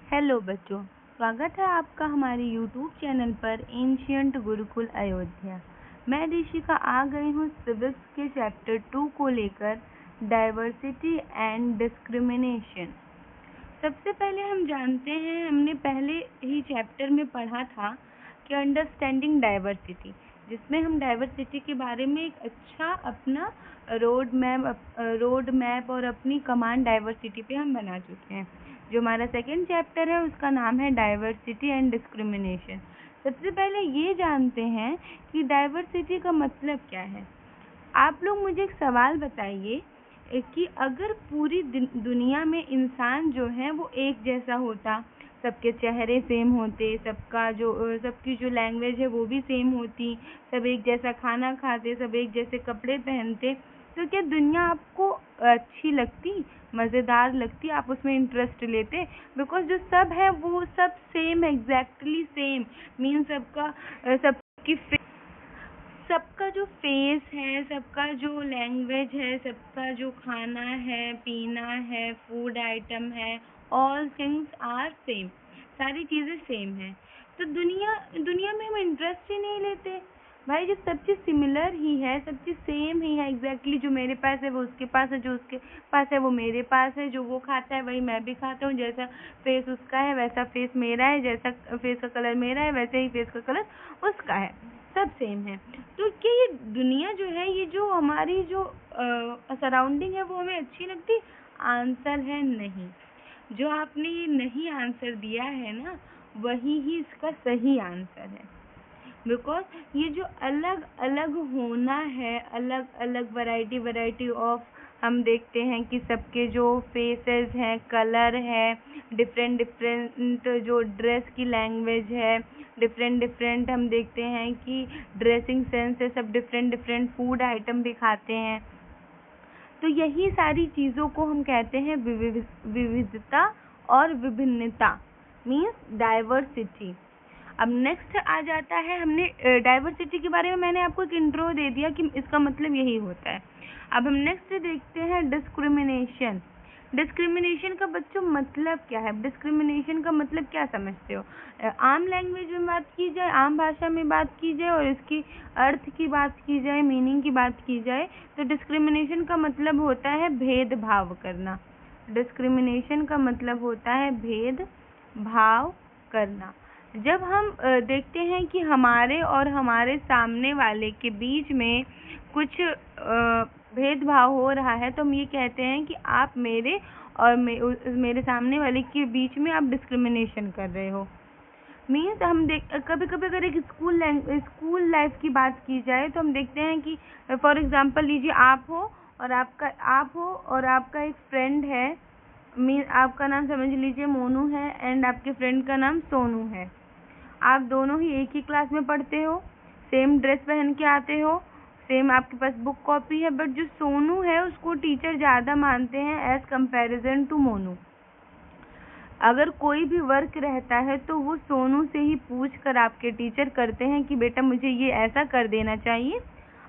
Hello बच्चों, स्वागत है आपका हमारे यूट्यूब चैनल पर एंशिएंट गुरुकुल अयोध्या। मैं ऋषिका आ गई हूँ सिविक्स के चैप्टर 2 को लेकर, डाइवर्सिटी एंड डिस्क्रिमिनेशन। सबसे पहले हम जानते हैं, हमने पहले ही चैप्टर में पढ़ा था कि अंडरस्टैंडिंग डाइवर्सिटी, जिसमें हम डाइवर्सिटी के बारे में एक अच्छा अपना रोड मैप और अपनी कमांड डाइवर्सिटी पे हम बना चुके हैं। जो हमारा सेकंड चैप्टर है उसका नाम है डाइवर्सिटी एंड डिस्क्रिमिनेशन। सबसे पहले ये जानते हैं कि डाइवर्सिटी का मतलब क्या है। आप लोग मुझे एक सवाल बताइए कि अगर पूरी दुनिया में इंसान जो है वो एक जैसा होता, सबके चेहरे सेम होते, सबकी जो लैंग्वेज है वो भी सेम होती, सब एक जैसा खाना खाते, सब एक जैसे कपड़े पहनते, तो क्या दुनिया आपको अच्छी लगती, मज़ेदार लगती, आप उसमें इंटरेस्ट लेते? बिकॉज जो सब है वो सब सेम, एग्जैक्टली सेम मीन सबका जो फेस है, सबका जो लैंग्वेज है, सबका जो खाना है, पीना है, फूड आइटम है, ऑल थिंग्स आर सेम, सारी चीज़ें सेम हैं। तो दुनिया में हम इंटरेस्ट ही नहीं लेते भाई। जब सब चीज़ सिमिलर ही है, सब चीज़ सेम ही है, एग्जैक्टली जो मेरे पास है वो उसके पास है, जो उसके पास है वो मेरे पास है, जो वो खाता है वही मैं भी खाता हूँ, जैसा फेस उसका है वैसा फेस मेरा है, जैसा फेस का कलर मेरा है वैसे ही फेस का कलर उसका है, सब सेम है। तो क्या ये दुनिया जो है, ये जो हमारी जो सराउंडिंग है वो हमें अच्छी लगती? आंसर है नहीं। जो आपने ये नहीं आंसर दिया है ना, वही ही इसका सही आंसर है। बिकॉज ये जो अलग अलग होना है, अलग अलग वैरायटी ऑफ, हम देखते हैं कि सबके जो फेसेस हैं, कलर है, डिफरेंट जो ड्रेस की लैंग्वेज है, डिफरेंट हम देखते हैं कि ड्रेसिंग सेंस है, सब डिफरेंट फूड आइटम भी खाते हैं। तो यही सारी चीज़ों को हम कहते हैं विविधता और विभिन्नता, मीन्स डाइवर्सिटी। अब नेक्स्ट आ जाता है, हमने डाइवर्सिटी के बारे में मैंने आपको एक इंट्रो दे दिया कि इसका मतलब यही होता है। अब हम नेक्स्ट देखते हैं डिस्क्रिमिनेशन। डिस्क्रिमिनेशन का बच्चों मतलब क्या है? डिस्क्रिमिनेशन का मतलब क्या समझते हो? आम लैंग्वेज में बात की जाए, आम भाषा में बात की जाए और इसकी अर्थ की बात की जाए, मीनिंग की बात की जाए, तो डिस्क्रिमिनेशन का मतलब होता है भेदभाव करना। डिस्क्रिमिनेशन का मतलब होता है भेदभाव करना। जब हम देखते हैं कि हमारे और हमारे सामने वाले के बीच में कुछ भेदभाव हो रहा है, तो हम ये कहते हैं कि आप मेरे और मेरे सामने वाले के बीच में आप डिस्क्रिमिनेशन कर रहे हो। मीन्स हम कभी कभी अगर एक स्कूल लाइफ की बात की जाए तो हम देखते हैं कि फॉर एग्जांपल लीजिए, आप हो और आपका एक फ्रेंड है, आपका नाम समझ लीजिए मोनू है एंड आपके फ्रेंड का नाम सोनू है। आप दोनों ही एक ही क्लास में पढ़ते हो, सेम ड्रेस पहन के आते हो, सेम आपके पास बुक कॉपी है, बट जो सोनू है उसको टीचर ज़्यादा मानते हैं एज कंपैरिजन टू मोनू। अगर कोई भी वर्क रहता है तो वो सोनू से ही पूछ कर आपके टीचर करते हैं कि बेटा मुझे ये ऐसा कर देना चाहिए।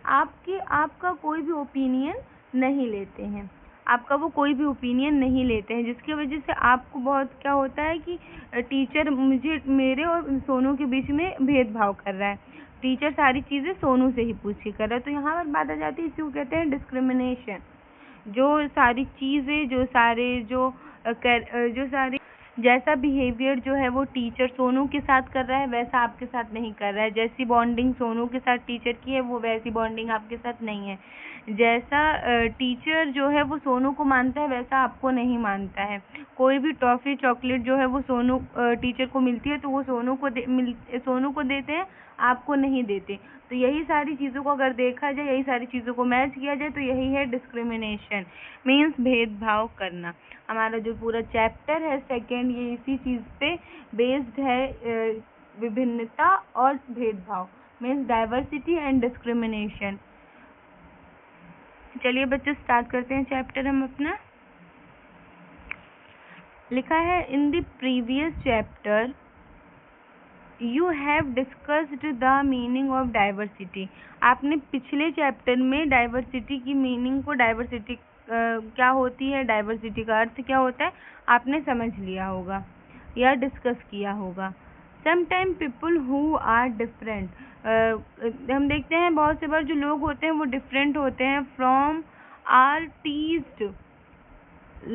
आपका कोई भी ओपिनियन नहीं लेते हैं, आपका वो कोई भी ओपिनियन नहीं लेते हैं, जिसकी वजह से आपको बहुत क्या होता है कि टीचर मेरे और सोनू के बीच में भेदभाव कर रहा है, टीचर सारी चीज़ें सोनू से ही पूछ के कर रहा है। तो यहाँ पर बात आ जाती है, इसी को कहते हैं डिस्क्रिमिनेशन। जो सारी चीज़ें, जो सारी जैसा बिहेवियर जो है वो टीचर सोनू के साथ कर रहा है वैसा आपके साथ नहीं कर रहा है। जैसी बॉन्डिंग सोनू के साथ टीचर की है वो वैसी बॉन्डिंग आपके साथ नहीं है। जैसा टीचर जो है वो सोनू को मानता है वैसा आपको नहीं मानता है। कोई भी टॉफ़ी चॉकलेट जो है वो सोनू टीचर को मिलती है तो वो सोनू को देते हैं, आपको नहीं देते। तो यही सारी चीज़ों को अगर देखा जाए, यही सारी चीज़ों को मैच किया जाए तो यही है डिस्क्रिमिनेशन, मीन्स भेदभाव करना। हमारा जो पूरा चैप्टर है सेकंड, ये इसी चीज़ पे बेस्ड है, विभिन्नता और भेदभाव, मीन्स डाइवर्सिटी एंड डिस्क्रिमिनेशन। चलिए बच्चों स्टार्ट करते हैं चैप्टर हम अपना। लिखा है in the previous chapter you have discussed the meaning of diversity. आपने पिछले चैप्टर में डाइवर्सिटी की मीनिंग को, डाइवर्सिटी क्या होती है, डाइवर्सिटी का अर्थ क्या होता है, आपने समझ लिया होगा। या डिस्कस किया होगा। Sometime people who are different, हम देखते हैं बहुत से बार जो लोग होते हैं वो डिफरेंट होते हैं from are teased,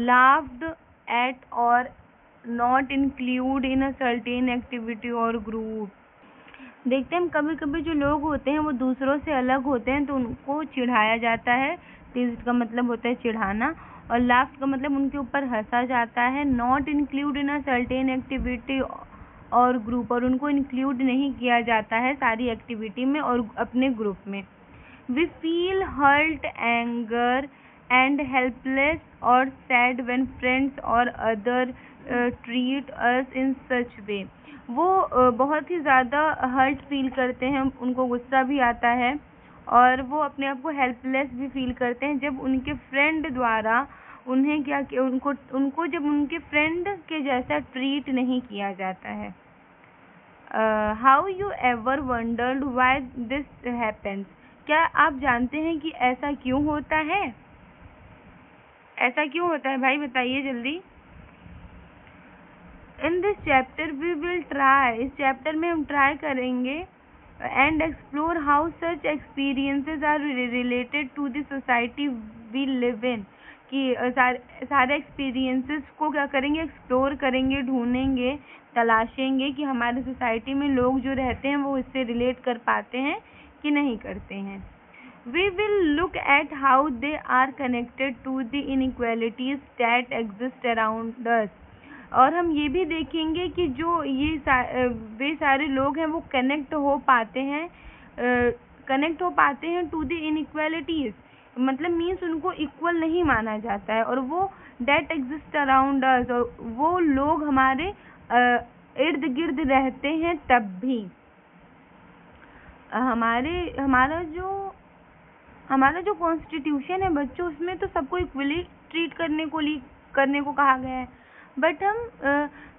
laughed at or not include in a certain activity or group। देखते हैं कभी कभी जो लोग होते हैं वो दूसरों से अलग होते हैं तो उनको चिढ़ाया जाता है। टीज्ड का मतलब होता है चिढ़ाना, और laughed का मतलब उनके ऊपर हंसा जाता है। not include in a certain activity और ग्रुप, और उनको इंक्लूड नहीं किया जाता है सारी एक्टिविटी में और अपने ग्रुप में। We feel hurt, anger and helpless or sad when friends or other treat us in such way। वो बहुत ही ज़्यादा हर्ट फील करते हैं, उनको गुस्सा भी आता है और वो अपने आप को हेल्पलेस भी फील करते हैं जब उनके फ्रेंड द्वारा उन्हें क्या उनको जब उनके फ्रेंड के जैसा ट्रीट नहीं किया जाता है। How you ever wondered why this happens, क्या आप जानते हैं कि ऐसा क्यों होता है? ऐसा क्यों होता है भाई, बताइए जल्दी। In this chapter we will try, इस चैप्टर में हम ट्राई करेंगे and explore how such experiences are related to the society we live in, कि सारे एक्सपीरियंसेस को क्या करेंगे, एक्सप्लोर करेंगे, ढूंढेंगे, तलाशेंगे कि हमारे सोसाइटी में लोग जो रहते हैं वो इससे रिलेट कर पाते हैं कि नहीं करते हैं। We will look at how they are connected to the inequalities that exist around us, और हम ये भी देखेंगे कि जो वे सारे लोग हैं वो कनेक्ट हो पाते हैं टू द इनइक्वालिटीज, मतलब मीन्स उनको इक्वल नहीं माना जाता है, और वो डेट एग्जिस्ट अराउंड अस, और वो लोग हमारे इर्द गिर्द रहते हैं तब भी। हमारा जो कॉन्स्टिट्यूशन है बच्चों, उसमें तो सबको इक्वली ट्रीट करने को कहा गया है, बट हम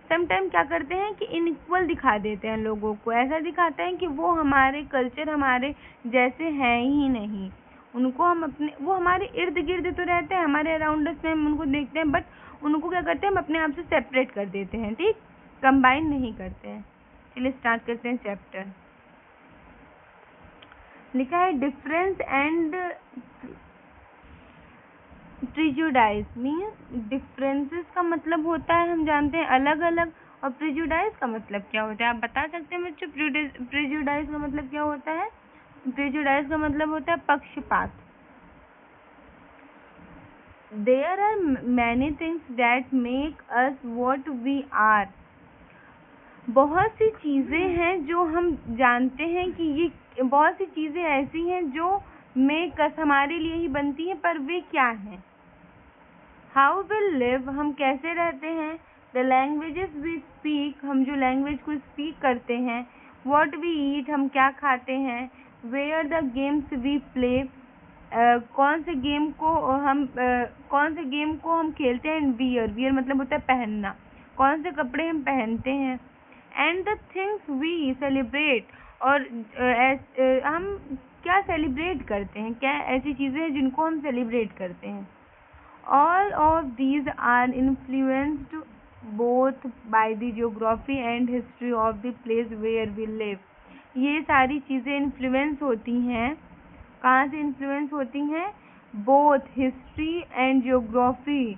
समटाइम क्या करते हैं कि इनइक्वल दिखा देते हैं लोगों को, ऐसा दिखाते हैं कि वो हमारे कल्चर हमारे जैसे हैं ही नहीं, उनको हम वो हमारे इर्द गिर्द तो रहते हैं, हमारे अराउंड में हम उनको देखते हैं, बट उनको क्या करते हैं, हम अपने आप से सेपरेट कर देते हैं, ठीक, कंबाइन नहीं करते हैं। चलिए स्टार्ट करते हैं चैप्टर। लिखा है difference and prejudice, means differences का मतलब होता है हम जानते हैं अलग अलग, और प्रिजुडाइज का मतलब क्या होता है, आप बता सकते हैं बच्चों? प्रिजुडाइज का मतलब क्या होता है? प्रिजुडाइज का मतलब होता है पक्षपात। There are many things that make us what we are, बहुत सी चीजें हैं जो हम जानते हैं कि ये बहुत सी चीजें ऐसी हैं जो मेक अस हमारे लिए ही बनती हैं, पर वे क्या हैं? हाउ वी लिव, हम कैसे रहते हैं? द लैंग्वेजेस वी स्पीक, हम जो लैंग्वेज को स्पीक करते हैं। व्हाट वी ईट, हम क्या खाते हैं। Where the games we play, कौन से गेम को हम खेलते हैं। वियर मतलब होता है पहनना, कौन से कपड़े हम पहनते हैं। And the things we celebrate, और हम क्या सेलिब्रेट करते हैं, क्या ऐसी चीज़ें हैं जिनको हम सेलिब्रेट करते हैं। All of these are influenced both by the geography and history of the place where we live, ये सारी चीज़ें इन्फ्लुएंस होती हैं, कहाँ से इन्फ्लुएंस होती हैं? बोथ हिस्ट्री एंड जियोग्राफी,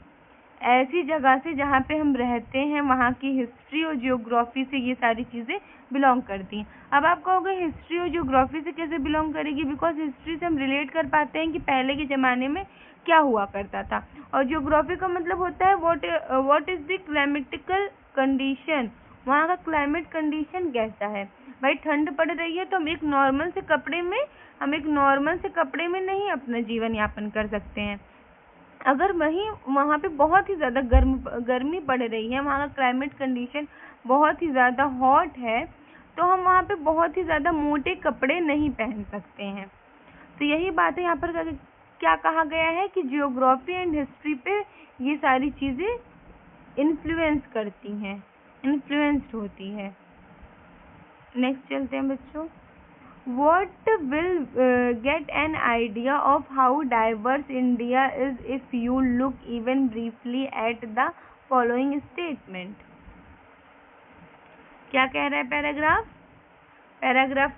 ऐसी जगह से जहाँ पे हम रहते हैं वहाँ की हिस्ट्री और जियोग्राफी से ये सारी चीज़ें बिलोंग करती हैं। अब आप कहोगे हिस्ट्री और जियोग्राफी से कैसे बिलोंग करेगी? बिकॉज हिस्ट्री से हम रिलेट कर पाते हैं कि पहले के ज़माने में क्या हुआ करता था, और जियोग्राफी का मतलब होता है what is the climatical condition, वहाँ का क्लाइमेट कंडीशन कैसा है। भाई ठंड पड़ रही है तो हम एक नॉर्मल से कपड़े में नहीं अपना जीवन यापन कर सकते हैं। अगर वहाँ पे बहुत ही ज़्यादा गर्मी पड़ रही है, वहाँ का क्लाइमेट कंडीशन बहुत ही ज़्यादा हॉट है, तो हम वहाँ पे बहुत ही ज़्यादा मोटे कपड़े नहीं पहन सकते हैं। तो यही बात है, यहाँ पर क्या कहा गया है कि जियोग्राफी एंड हिस्ट्री पे ये सारी चीज़ें इन्फ्लुएंस करती हैं, इन्फ्लुएंस्ड होती है। नेक्स्ट चलते हैं बच्चों। What will get an idea of how diverse India is if you look even briefly at the following statement. क्या कह रहा है पैराग्राफ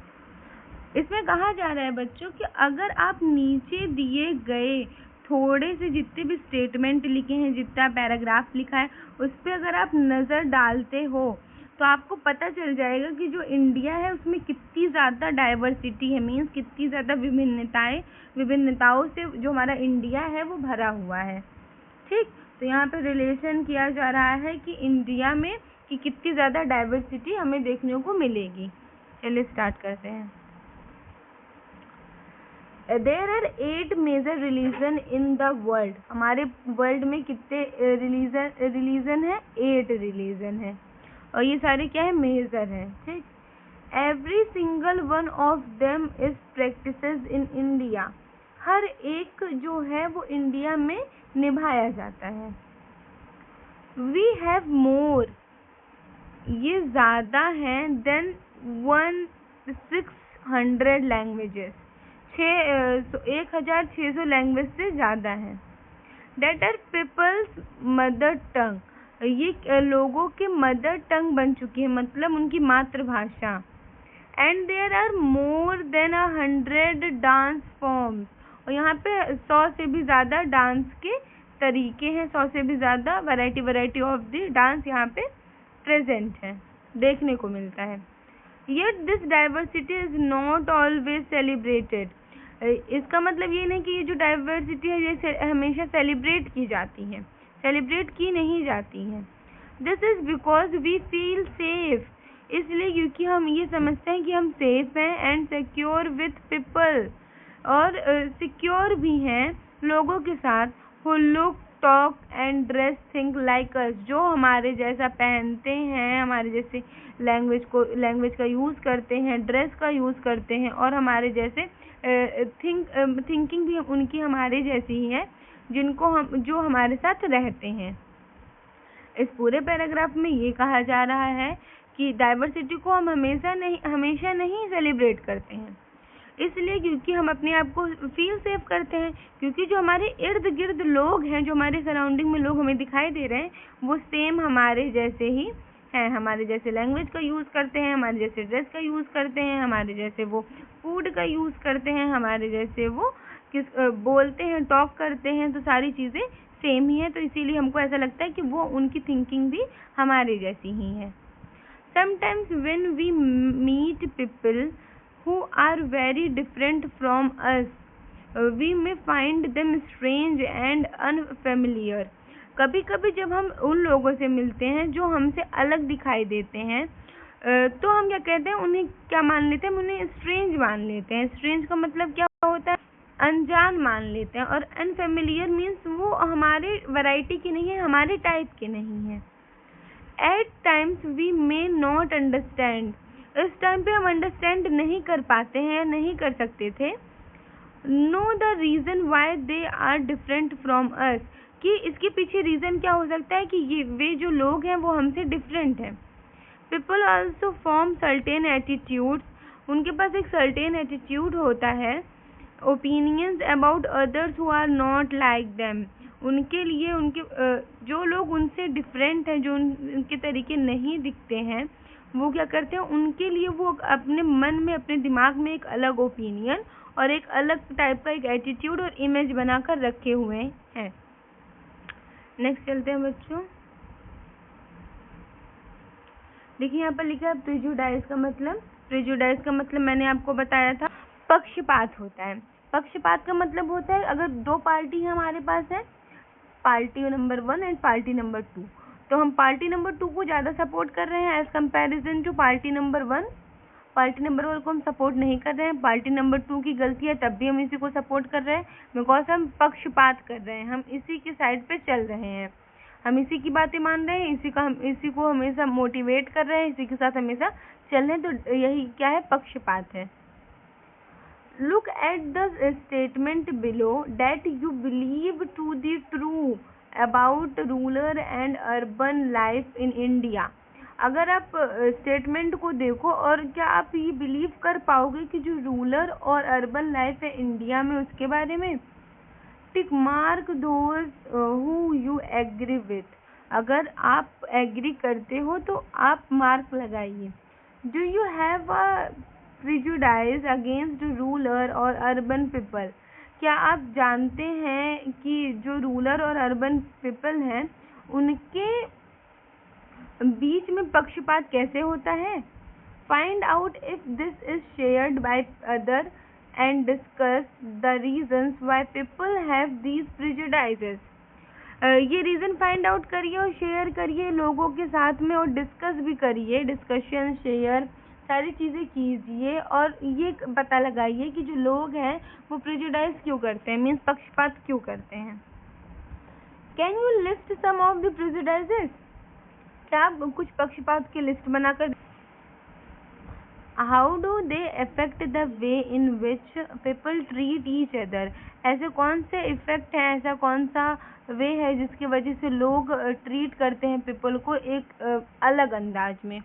इसमें कहा जा रहा है बच्चों कि अगर आप नीचे दिए गए थोड़े से जितने भी स्टेटमेंट लिखे हैं, जितना पैराग्राफ लिखा है, उस पर अगर आप नज़र डालते हो तो आपको पता चल जाएगा कि जो इंडिया है उसमें कितनी ज़्यादा डाइवर्सिटी है, मीन्स कितनी ज़्यादा विभिन्नताओं से जो हमारा इंडिया है वो भरा हुआ है। ठीक, तो यहाँ पे रिलेशन किया जा रहा है कि इंडिया में कि कितनी ज़्यादा डाइवर्सिटी हमें देखने को मिलेगी। चलिए स्टार्ट करते हैं। There are 8 major religion in the world. हमारे वर्ल्ड में कितने रिलीजन है? 8 रिलीजन है और ये सारे क्या है? मेजर है। ठीक, every single one of them is practices in India. हर एक जो है वो इंडिया में निभाया जाता है। वी हैव मोर, ये ज़्यादा है देन 1600 लैंग्वेजेस, 1600 लैंग्वेज से ज़्यादा है। That are people's mother tongue, ये लोगों के मदर टंग बन चुकी है, मतलब उनकी मातृभाषा। And there are more than 100 dance forms, और यहाँ पे 100 से भी ज़्यादा डांस के तरीके हैं, 100 से भी ज़्यादा वैरायटी ऑफ द डांस यहाँ पे प्रेजेंट है, देखने को मिलता है। Yet this diversity is not always celebrated. इसका मतलब ये नहीं कि ये जो डाइवर्सिटी है ये हमेशा सेलिब्रेट की जाती है, सेलिब्रेट की नहीं जाती है। This is because we feel safe, इसलिए क्योंकि हम ये समझते हैं कि हम सेफ हैं, एंड सिक्योर विथ पीपल, और सिक्योर भी हैं लोगों के साथ, who look talk and dress think like us, जो हमारे जैसा पहनते हैं, हमारे जैसे लैंग्वेज का यूज़ करते हैं, ड्रेस का यूज़ करते हैं, और हमारे जैसे थिंकिंग भी उनकी हमारे जैसी ही है, जो हमारे साथ रहते हैं। इस पूरे पैराग्राफ में ये कहा जा रहा है कि डाइवर्सिटी को हम हमेशा नहीं सेलिब्रेट करते हैं, इसलिए क्योंकि हम अपने आप को फील सेफ करते हैं, क्योंकि जो हमारे इर्द गिर्द लोग हैं, जो हमारे सराउंडिंग में लोग हमें दिखाई दे रहे हैं, वो सेम हमारे जैसे ही हैं, हमारे जैसे लैंग्वेज का यूज़ करते हैं, हमारे जैसे ड्रेस का यूज़ करते हैं, हमारे जैसे वो फूड का यूज़ करते हैं, हमारे जैसे वो बोलते हैं, टॉक करते हैं, तो सारी चीज़ें सेम ही है, तो इसीलिए हमको ऐसा लगता है कि वो उनकी थिंकिंग भी हमारे जैसी ही है। Sometimes when we meet people who are very different from us, we may find them strange and unfamiliar. कभी कभी जब हम उन लोगों से मिलते हैं जो हमसे अलग दिखाई देते हैं, तो हम क्या कहते हैं, उन्हें क्या मान लेते हैं, हम उन्हें स्ट्रेंज मान लेते हैं। स्ट्रेंज का मतलब क्या होता है? अनजान मान लेते हैं। और अनफेमिलियर मीन्स वो हमारे वैरायटी की नहीं है, हमारे टाइप के नहीं है। At times we may not understand, इस टाइम पे हम अंडरस्टैंड नहीं कर पाते हैं, नहीं कर सकते थे। Know the reason why they are different from us, कि इसके पीछे रीज़न क्या हो सकता है कि वे जो लोग हैं वो हमसे डिफरेंट हैं। People also form certain attitudes, उनके पास एक सर्टेन एटीट्यूड होता है। Opinions about others who are not like them, उनके लिए जो लोग उनसे डिफरेंट हैं, जो उनके तरीके नहीं दिखते हैं, वो क्या करते हैं, उनके लिए वो अपने मन में, अपने दिमाग में एक अलग ओपिनियन और एक अलग टाइप का एक एटीट्यूड और इमेज बनाकर रखे हुए हैं। नेक्स्ट चलते हैं बच्चों। देखिए यहाँ पर लिखा है प्रेजुडाइज का मतलब। प्रेजुडाइज का मतलब मैंने आपको बताया था, पक्षपात होता है। पक्षपात का मतलब होता है अगर दो पार्टी हमारे पास है, party number 1 and party number 2, तो हम पार्टी नंबर 2 को ज़्यादा सपोर्ट कर रहे हैं as comparison to party number 1। Party number 1 को हम सपोर्ट नहीं कर रहे हैं, पार्टी नंबर 2 की गलती है तब भी हम इसी को सपोर्ट कर रहे हैं, बिकॉज हम पक्षपात कर रहे हैं, हम इसी की साइड पे चल रहे हैं, हम इसी की बातें मान रहे हैं, इसी को हमेशा मोटिवेट कर रहे हैं, इसी के साथ हमेशा चल रहे हैं, तो यही क्या है, पक्षपात है। Look at the statement below that you believe to be true about rural and urban life in India. अगर आप स्टेटमेंट को देखो और क्या आप ये बिलीव कर पाओगे कि जो रूरल और अर्बन लाइफ है इंडिया में उसके बारे में। Tick mark those who you agree with, अगर आप एग्री करते हो तो आप मार्क लगाइए। Do you have a prejudice against rural और अर्बन पीपल? क्या आप जानते हैं कि जो रूरल और अर्बन पीपल हैं उनके बीच में पक्षपात कैसे होता है? Find out if this is shared by other and discuss the reasons why people have these prejudices. ये रीज़न फाइंड आउट करिए और शेयर करिए लोगों के साथ में, और डिस्कस भी करिए, डिस्कशन शेयर सारी चीज़ें कीजिए और ये पता लगाइए कि जो लोग हैं वो प्रेजुडाइज क्यों करते हैं, मीन्स पक्षपात क्यों करते हैं। Can you list some of the prejudices? क्या आप कुछ पक्षपात की लिस्ट बनाकर? How do they affect the way in which people treat each other? ऐसे कौन से इफेक्ट हैं, ऐसा कौन सा वे है जिसकी वजह से लोग ट्रीट करते हैं पीपल को एक अलग अंदाज में?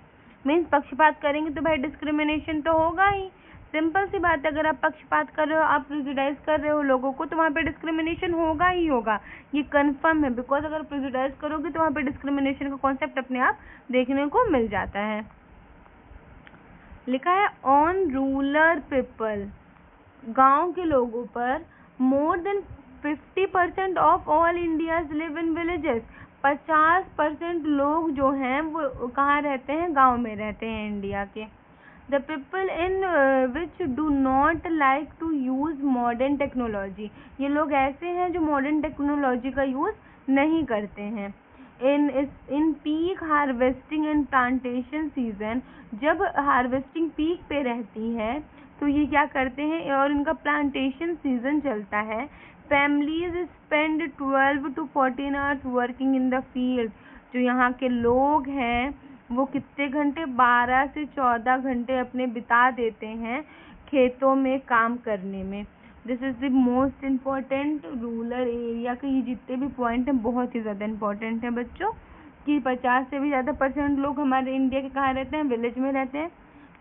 मीन्स पक्षपात करेंगे तो भाई डिस्क्रिमिनेशन तो होगा ही, सिंपल सी बात है। अगर आप पक्षपात कर रहे हो, आप प्रेजुडाइज कर रहे हो लोगों को, तो वहाँ पे डिस्क्रिमिनेशन होगा ही होगा, ये कंफर्म है। बिकॉज अगर प्रेजुडाइज करोगे तो वहाँ पे डिस्क्रिमिनेशन का कॉन्सेप्ट अपने आप देखने को मिल जाता है। लिखा है ऑन रूरल पीपल, गांव के लोगों पर more than 50% of all India's live in villages. 50% लोग जो हैं वो कहाँ रहते हैं? गांव में रहते हैं इंडिया के। The people in which do not like to use modern technology, ये लोग ऐसे हैं जो मॉडर्न टेक्नोलॉजी का यूज नहीं करते हैं। In peak harvesting and plantation season, जब हार्वेस्टिंग पीक पे रहती है तो ये क्या करते हैं, और इनका प्लांटेशन सीजन चलता है। Families spend 12 to 14 hours working in the field, जो यहाँ के लोग हैं वो कितने घंटे? 12 से 14 घंटे अपने बिता देते हैं खेतों में काम करने में। This is the most important rural area के, ये जितने भी पॉइंट हैं बहुत ही ज़्यादा इम्पोर्टेंट है बच्चों, कि 50 से भी ज़्यादा % लोग हमारे इंडिया के कहाँ रहते हैं? विलेज में रहते हैं।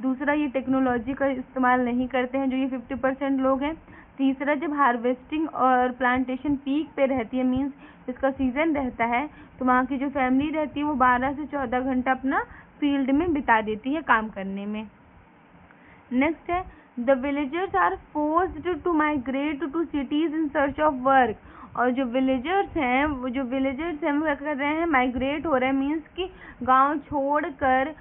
दूसरा, ये टेक्नोलॉजी का इस्तेमाल नहीं करते हैं, जो ये 50% लोग हैं। तीसरा, जब हार्वेस्टिंग और प्लांटेशन पीक पे रहती है, मीन्स इसका सीजन रहता है, तो वहाँ की जो फैमिली रहती है वो 12 से 14 घंटा अपना फील्ड में बिता देती है काम करने में। नेक्स्ट है the villagers are forced to migrate to cities in search of work, और जो विलेजर्स हैं वो क्या कर रहे हैं? माइग्रेट हो रहे हैं, मीन्स कि गांव छोड़कर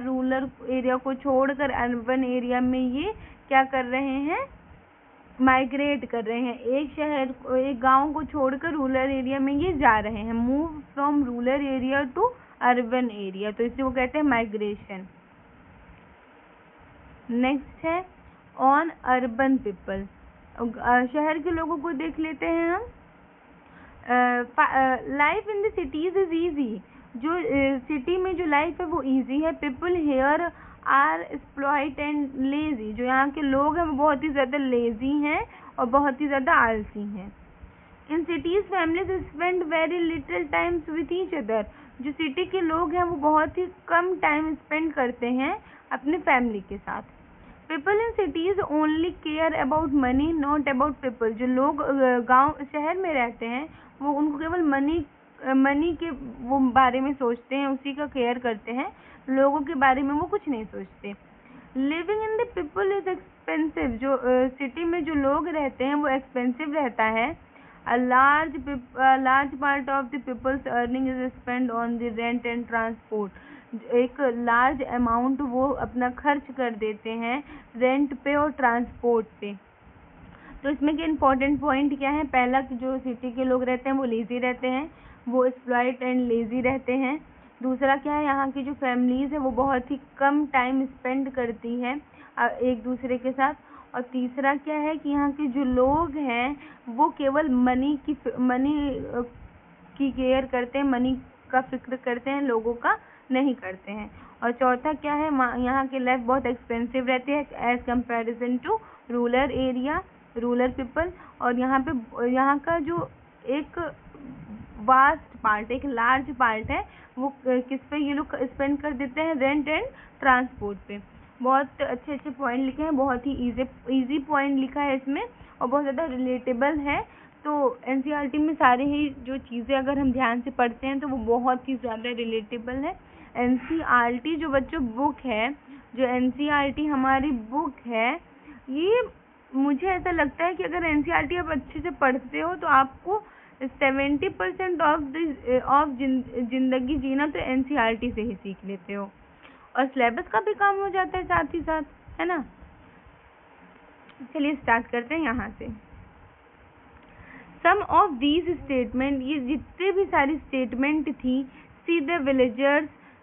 रूरल एरिया को छोड़कर अर्बन एरिया में ये क्या कर रहे हैं? माइग्रेट कर रहे हैं। एक गांव को छोड़कर रूरल एरिया में ये जा रहे हैं, move from rural area to urban area, तो इसे वो कहते हैं माइग्रेशन। नेक्स्ट है ऑन अर्बन पीपल, शहर के लोगों को देख लेते हैं हम। Life in the cities is easy, जो सिटी में जो लाइफ है वो ईजी है। People here are spoilt and lazy, जो यहाँ के लोग हैं वो बहुत ही ज़्यादा लेजी हैं और बहुत ही ज़्यादा आलसी हैं। In cities families spend very little times with each other, जो सिटी के लोग हैं वो बहुत ही कम टाइम स्पेंड करते हैं अपने फैमिली के साथ। People in cities only care about money not about people, जो लोग शहर में रहते हैं वो उनको केवल मनी के वो बारे में सोचते हैं, उसी का केयर करते हैं, लोगों के बारे में वो कुछ नहीं सोचते। Living in the people is expensive, जो सिटी में जो लोग रहते हैं वो एक्सपेंसिव रहता है। A large part of the people's earning is spent on the rent and transport, एक लार्ज अमाउंट वो अपना खर्च कर देते हैं रेंट पे और ट्रांसपोर्ट पे। तो इसमें के इम्पोर्टेंट पॉइंट क्या है? पहला, कि जो सिटी के लोग रहते हैं वो लेजी रहते हैं, वो एक्सप्लॉइट एंड लेजी रहते हैं। दूसरा क्या है? यहाँ की जो फैमिलीज है वो बहुत ही कम टाइम स्पेंड करती है एक दूसरे के साथ। और तीसरा क्या है कि यहाँ के जो लोग हैं वो केवल मनी की केयर करते हैं, मनी का फिक्र करते हैं, लोगों का नहीं करते हैं। और चौथा क्या है? यहाँ की लाइफ बहुत एक्सपेंसिव रहती है as comparison to rural area, rural people. और यहाँ का जो एक वास्ट पार्ट, एक लार्ज पार्ट है वो किस पे ये लोग स्पेंड कर देते हैं? रेंट एंड ट्रांसपोर्ट पे। बहुत अच्छे अच्छे पॉइंट लिखे हैं, बहुत ही इजी पॉइंट लिखा है इसमें और बहुत ज़्यादा रिलेटेबल है, तो एनसीईआरटी में सारे ही जो चीज़ें अगर हम ध्यान से पढ़ते हैं तो वो बहुत ही ज़्यादा रिलेटेबल है। एनसीईआरटी जो बच्चों बुक है, जो एनसीईआरटी हमारी बुक है, ये मुझे ऐसा लगता है कि अगर एनसीईआरटी आप अच्छे से पढ़ते हो तो आपको 70% ऑफ जिंदगी जीना तो एनसीईआरटी से ही सीख लेते हो, और सिलेबस का भी काम हो जाता है साथ ही साथ, है ना। चलिए स्टार्ट करते हैं यहाँ से। सम ऑफ दीज स्टेटमेंट, ये जितने भी सारी स्टेटमेंट थी, सी द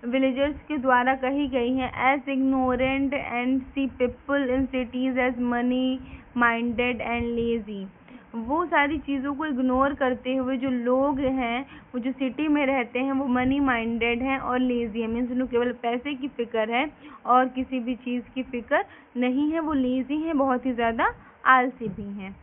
विलेजर्स के द्वारा कही गई हैं, as ignorant and see people in cities as money minded and lazy. वो सारी चीज़ों को इग्नोर करते हुए जो लोग हैं, वो जो सिटी में रहते हैं, वो मनी माइंडेड हैं और लेजी है, मीन्स उन्हें केवल पैसे की फिक्र है और किसी भी चीज़ की फिक्र नहीं है। वो लेजी हैं, बहुत ही ज़्यादा आलसी भी हैं।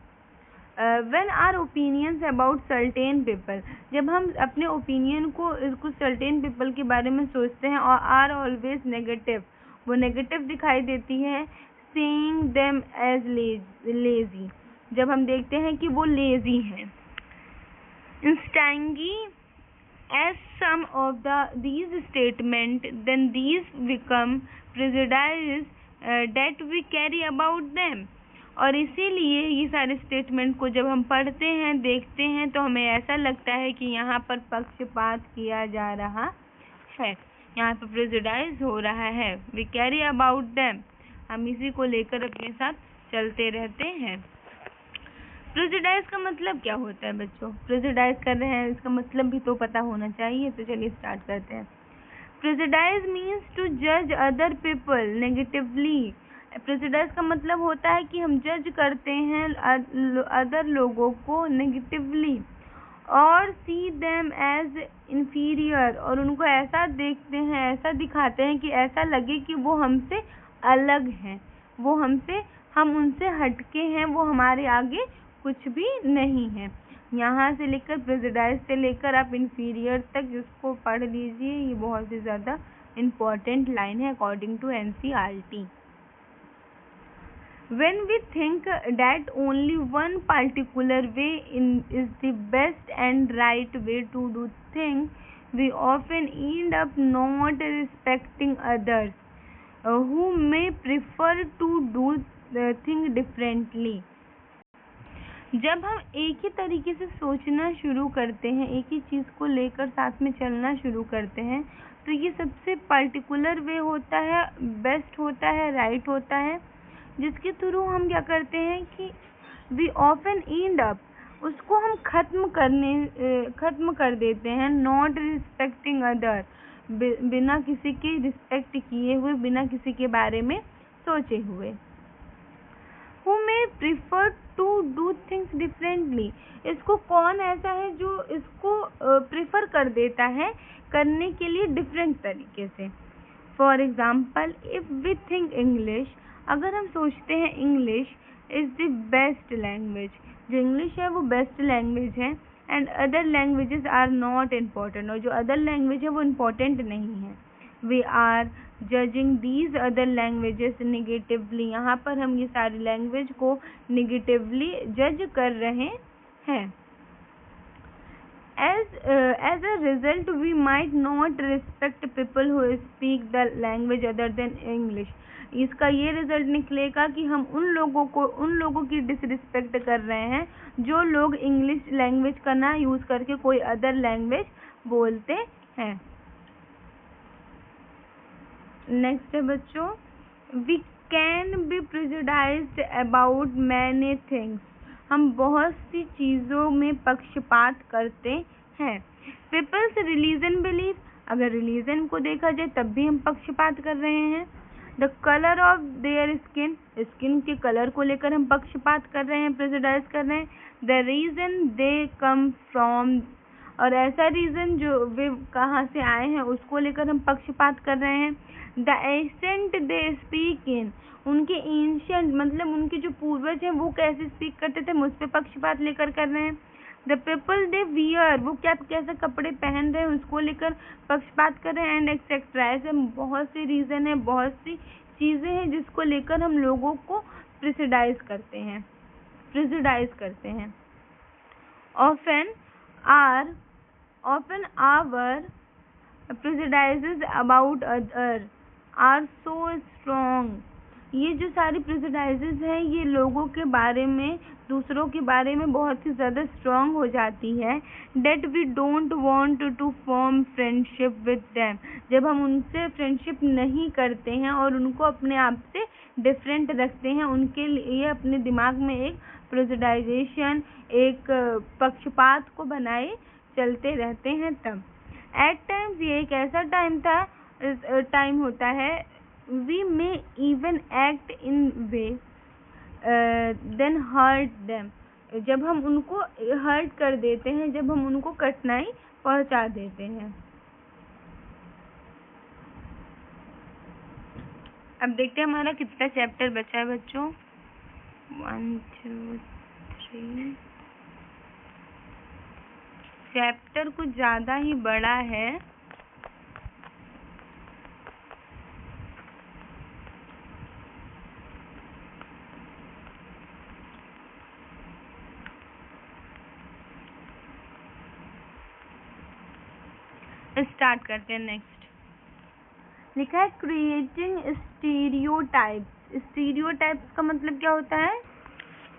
when our opinions about certain people, जब हम अपने ओपिनियन को कुछ certain people के बारे में सोचते हैं और are always negative, वो नेगेटिव दिखाई देती है। seeing them as lazy, जब हम देखते हैं कि वो लेजी हैं। Stingy as some of these statement, then these become prejudice that we carry about them, और इसीलिए ये सारे स्टेटमेंट को जब हम पढ़ते हैं, देखते हैं, तो हमें ऐसा लगता है कि यहाँ पर पक्षपात किया जा रहा है, यहाँ पर प्रेजुडाइज हो रहा है। वी कैरी अबाउट देम, हम इसी को लेकर अपने साथ चलते रहते हैं। प्रेजुडाइज का मतलब क्या होता है बच्चों? प्रेजुडाइज कर रहे हैं, इसका मतलब भी तो पता होना चाहिए। तो चलिए स्टार्ट करते हैं। प्रेजुडाइज मीन्स टू जज अदर पीपल नेगेटिवली। प्रेजुडाइज का मतलब होता है कि हम जज करते हैं अदर लोगों को नेगेटिवली, और सी देम एज इंफीरियर, और उनको ऐसा देखते हैं, ऐसा दिखाते हैं कि ऐसा लगे कि वो हमसे अलग हैं, वो हम उनसे हटके हैं, वो हमारे आगे कुछ भी नहीं है। यहाँ से लेकर प्रेजुडाइज से लेकर आप इंफीरियर तक इसको पढ़ लीजिए, ये बहुत ही ज़्यादा इम्पोर्टेंट लाइन है according to NCERT. When we think that only one particular way is the best and right way to do things, we often end up not respecting others who may prefer to do things differently. जब हम एक ही तरीके से सोचना शुरू करते हैं, एक ही चीज़ को लेकर साथ में चलना शुरू करते हैं, तो ये सबसे पर्टिकुलर वे होता है, बेस्ट होता है, राइट होता है, जिसके थ्रू हम क्या करते हैं कि वी ऑफन एंड अप, उसको हम खत्म कर देते हैं। नॉट रिस्पेक्टिंग अदर, बिना किसी की रिस्पेक्ट किए हुए, बिना किसी के बारे में सोचे हुए। Who may prefer to do things differently, इसको कौन ऐसा है जो इसको प्रेफर कर देता है करने के लिए डिफरेंट तरीके से। For example, if we think English, अगर हम सोचते हैं English is the best language, जो इंग्लिश है वो बेस्ट लैंग्वेज है, and other languages are not important, और जो अदर लैंग्वेज है वो इम्पॉर्टेंट नहीं है। We are judging these other languages negatively, यहाँ पर हम ये सारी लैंग्वेज को निगेटिवली जज कर रहे हैं। As a result, we might not respect people who speak the language other than English. इसका ये रिजल्ट निकलेगा कि हम उन लोगों की डिसरिस्पेक्ट कर रहे हैं जो लोग इंग्लिश लैंग्वेज का ना यूज करके कोई अदर लैंग्वेज बोलते हैं। नेक्स्ट है बच्चों, we can be prejudiced about many things, हम बहुत सी चीज़ों में पक्षपात करते हैं। पीपल्स रिलीजन बिलीफ, अगर रिलीजन को देखा जाए तब भी हम पक्षपात कर रहे हैं। The colour of their skin, skin के कलर को लेकर हम पक्षपात कर रहे हैं, प्रेजुडाइज कर रहे हैं। The reason they come from, और ऐसा रीज़न जो वे कहाँ से आए हैं उसको लेकर हम पक्षपात कर रहे हैं। The accent they speak in, उनके एंशियंट मतलब उनके जो पूर्वज हैं वो कैसे स्पीक करते थे, मुझ पे पक्षपात लेकर कर रहे हैं। द पीपल दे वियर, वो कैसे कपड़े पहन रहे हैं उसको लेकर पक्षपात कर रहे हैं, एंड एक्सेट्रा। ऐसे बहुत से रीज़न है, बहुत सी चीज़ें हैं जिसको लेकर हम लोगों को प्रेजुडाइज करते हैं। often our prejudices about other are so strong. ये जो सारी prejudices हैं ये लोगों के बारे में, दूसरों के बारे में बहुत ही ज़्यादा strong हो जाती है that we don't want to form friendship with them. जब हम उनसे friendship नहीं करते हैं और उनको अपने आप से different रखते हैं, उनके लिए अपने दिमाग में एक प्रेजुडाइजेशन, एक पक्षपात को बनाए चलते रहते हैं तब। एट टाइम्स ये एक ऐसा टाइम होता है we may even act in way then hurt them, जब हम उनको हर्ट कर देते हैं, जब हम उनको कठिनाई पहुंचा देते हैं। अब देखते हैं हमारा कितना चैप्टर बचा है बच्चों। 1 2 3 चैप्टर कुछ ज़्यादा ही बड़ा है। स्टार्ट करते हैं। नेक्स्ट लिखा है क्रिएटिंग स्टीरियोटाइप्स। स्टीरियोटाइप्स का मतलब क्या होता है?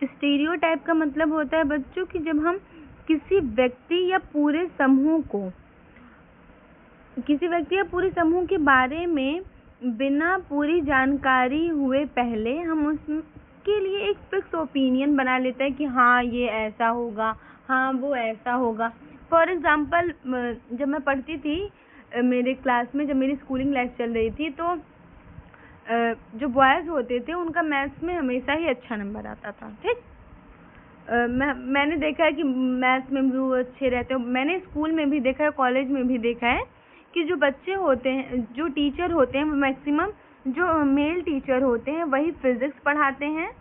स्टीरियोटाइप का मतलब होता है बच्चों कि जब हम किसी व्यक्ति या पूरे समूह के बारे में बिना पूरी जानकारी हुए पहले हम उसके लिए एक फिक्स ओपिनियन बना लेते हैं कि हाँ ये ऐसा होगा, हाँ वो ऐसा होगा। फॉर एग्जाम्पल जब मैं पढ़ती थी मेरे क्लास में, जब मेरी स्कूलिंग लाइफ चल रही थी, तो जो बॉयज़ होते थे उनका मैथ्स में हमेशा ही अच्छा नंबर आता था। ठीक, मैंने देखा है कि मैथ्स में भी वो अच्छे रहते हैं। मैंने स्कूल में भी देखा है, कॉलेज में भी देखा है कि जो बच्चे होते हैं, जो टीचर होते हैं, मैक्सिमम जो मेल टीचर होते हैं वही फिजिक्स पढ़ाते हैं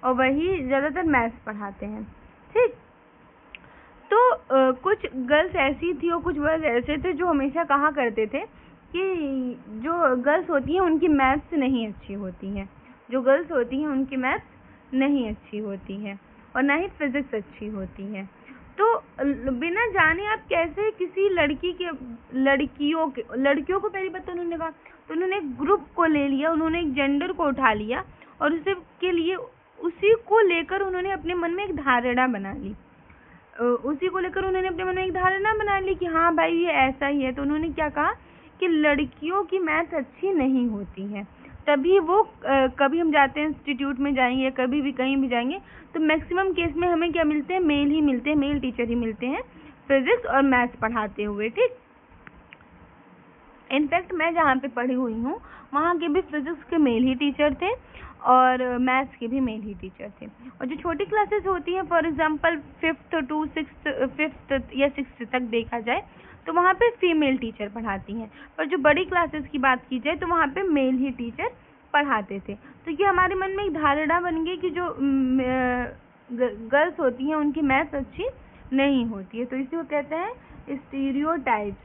और वही ज़्यादातर मैथ्स पढ़ाते हैं। ठीक, तो कुछ गर्ल्स ऐसी थी और कुछ बॉयज़ ऐसे थे जो हमेशा कहा करते थे कि जो गर्ल्स होती हैं उनकी मैथ्स नहीं अच्छी होती हैं, जो गर्ल्स होती हैं उनकी मैथ्स नहीं अच्छी होती है और ना ही फिजिक्स अच्छी होती है। तो बिना जाने आप कैसे किसी लड़कियों को पहली बात तो उन्होंने कहा, तो उन्होंने एक ग्रुप को ले लिया, उन्होंने एक जेंडर को उठा लिया और उसी को लेकर उन्होंने अपने मन में एक धारणा बना ली। कि हाँ भाई ये ऐसा ही है। तो उन्होंने क्या कहा कि लड़कियों की मैथ अच्छी नहीं होती है। तभी वो कभी हम जाते हैं इंस्टीट्यूट में जाएंगे, कभी भी कहीं भी जाएंगे, तो मैक्सिमम केस में हमें क्या मिलते हैं? मेल ही मिलते हैं, मेल टीचर ही मिलते हैं फिजिक्स और मैथ्स पढ़ाते हुए। ठीक, इनफैक्ट मैं जहाँ पे पढ़ी हुई हूँ वहाँ के भी फिजिक्स के मेल ही टीचर थे और मैथ्स के भी मेल ही टीचर थे। और जो छोटी क्लासेस होती हैं, फॉर एग्जांपल 5th या 6th तक देखा जाए तो वहाँ पे फीमेल टीचर पढ़ाती हैं, पर जो बड़ी क्लासेस की बात की जाए तो वहाँ पे मेल ही टीचर पढ़ाते थे। तो ये हमारे मन में एक धारणा बन गई कि जो गर्ल्स होती हैं उनकी मैथ्स अच्छी नहीं होती है, तो इसी को कहते हैं स्टीरियोटाइप्स।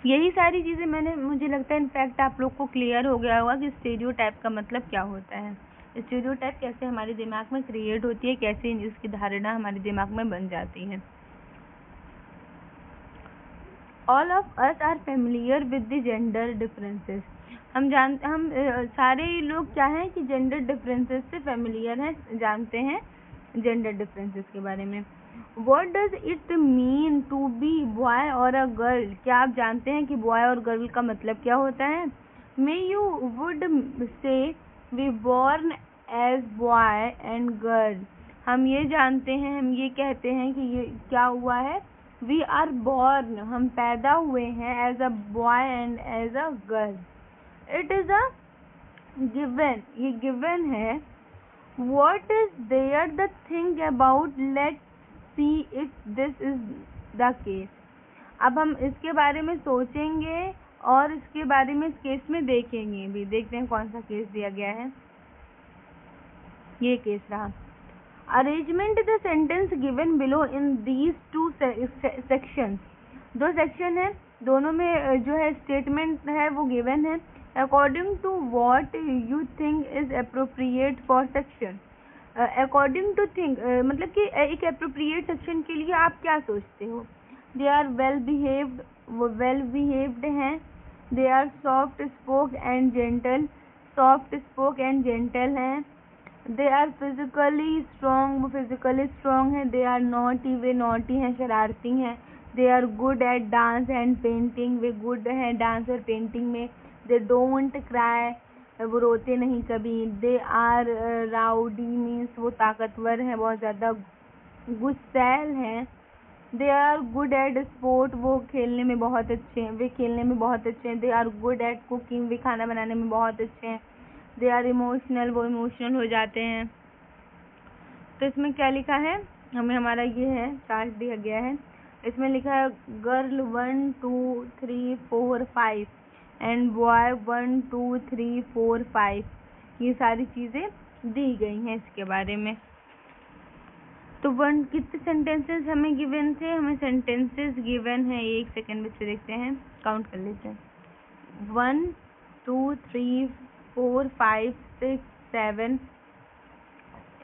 यही सारी चीज़ें मुझे लगता है इनफैक्ट आप लोग को क्लियर हो गया होगा कि स्टीरियोटाइप का मतलब क्या होता है, स्टीरियोटाइप कैसे हमारे दिमाग में क्रिएट होती है, कैसे इसकी धारणा हमारे दिमाग में बन जाती है। All of us are familiar with the gender differences. हम सारे लोग क्या हैं कि जेंडर डिफरेंसेस से फेमिलियर हैं, जानते हैं जेंडर डिफरेंसेस के बारे में। What does it mean to be boy or a girl? क्या आप जानते हैं कि बॉय और गर्ल का मतलब क्या होता है? May you would say we born as boy and girl. हम ये जानते हैं, हम ये कहते हैं कि ये क्या हुआ है? We are born, हम पैदा हुए हैं as a boy and as a girl. It is a given, ये given है। What is there the thing about let's see if this is the case? अब हम इसके बारे में सोचेंगे और इसके बारे में इस केस में देखेंगे भी। देखते हैं कौन सा केस दिया गया है। ये केस रहा। Arrangement the sentence given below in these two sections. दो सेक्शन है, दोनों में जो है स्टेटमेंट है वो गिवन है। According to what you think is appropriate for section. According to think, मतलब कि एक अप्रोप्रिएट सेक्शन के लिए आप क्या सोचते हो? दे आर वेल बिहेव्ड, वो वेल बिहेव्ड हैं. They are soft spoke and gentle, soft spoke and gentle हैं. दे आर फिजिकली स्ट्रॉन्ग, वो फिजिकली स्ट्रॉन्ग हैं. दे आर नॉटी, वे नॉटी हैं, शरारती हैं. They are good at dance and painting, वे गुड हैं डांस और पेंटिंग में. दे डोंट क्राई, वो रोते नहीं कभी. दे आर राउडी मीन्स वो ताकतवर हैं, बहुत ज़्यादा गुस्सैल हैं. They are good at sport, वो खेलने में बहुत अच्छे हैं, वे खेलने में बहुत अच्छे हैं. They are good at cooking, वे खाना बनाने में बहुत अच्छे हैं. दे आर इमोशनल, वो इमोशनल हो जाते हैं. तो इसमें क्या लिखा है, हमें हमारा ये है चार्ट दिया गया है. इसमें लिखा है गर्ल 1 2 3 4 5 एंड बॉय 1 2 3 4 5. ये सारी चीज़ें दी गई हैं इसके बारे में. तो कितने सेंटेंसेस हमें गिवन थे? हमें सेंटेंसेस गिवन है, एक सेकेंड बच्चे देखते हैं, काउंट कर लेते हैं. 1 2 3 4 5 6 7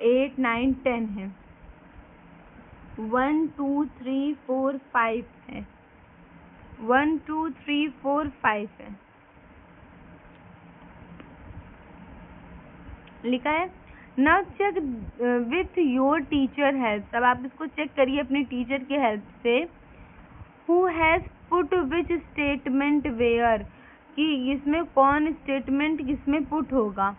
8 9 10 है. 1 2 3 4 5 है. 1 2 3 4 5 है, लिखा है. Now check with your teacher help. अब आप इसको चेक करिए अपनी टीचर के हेल्प से. Who has put which statement where, कि इसमें कौन स्टेटमेंट किसमें पुट होगा.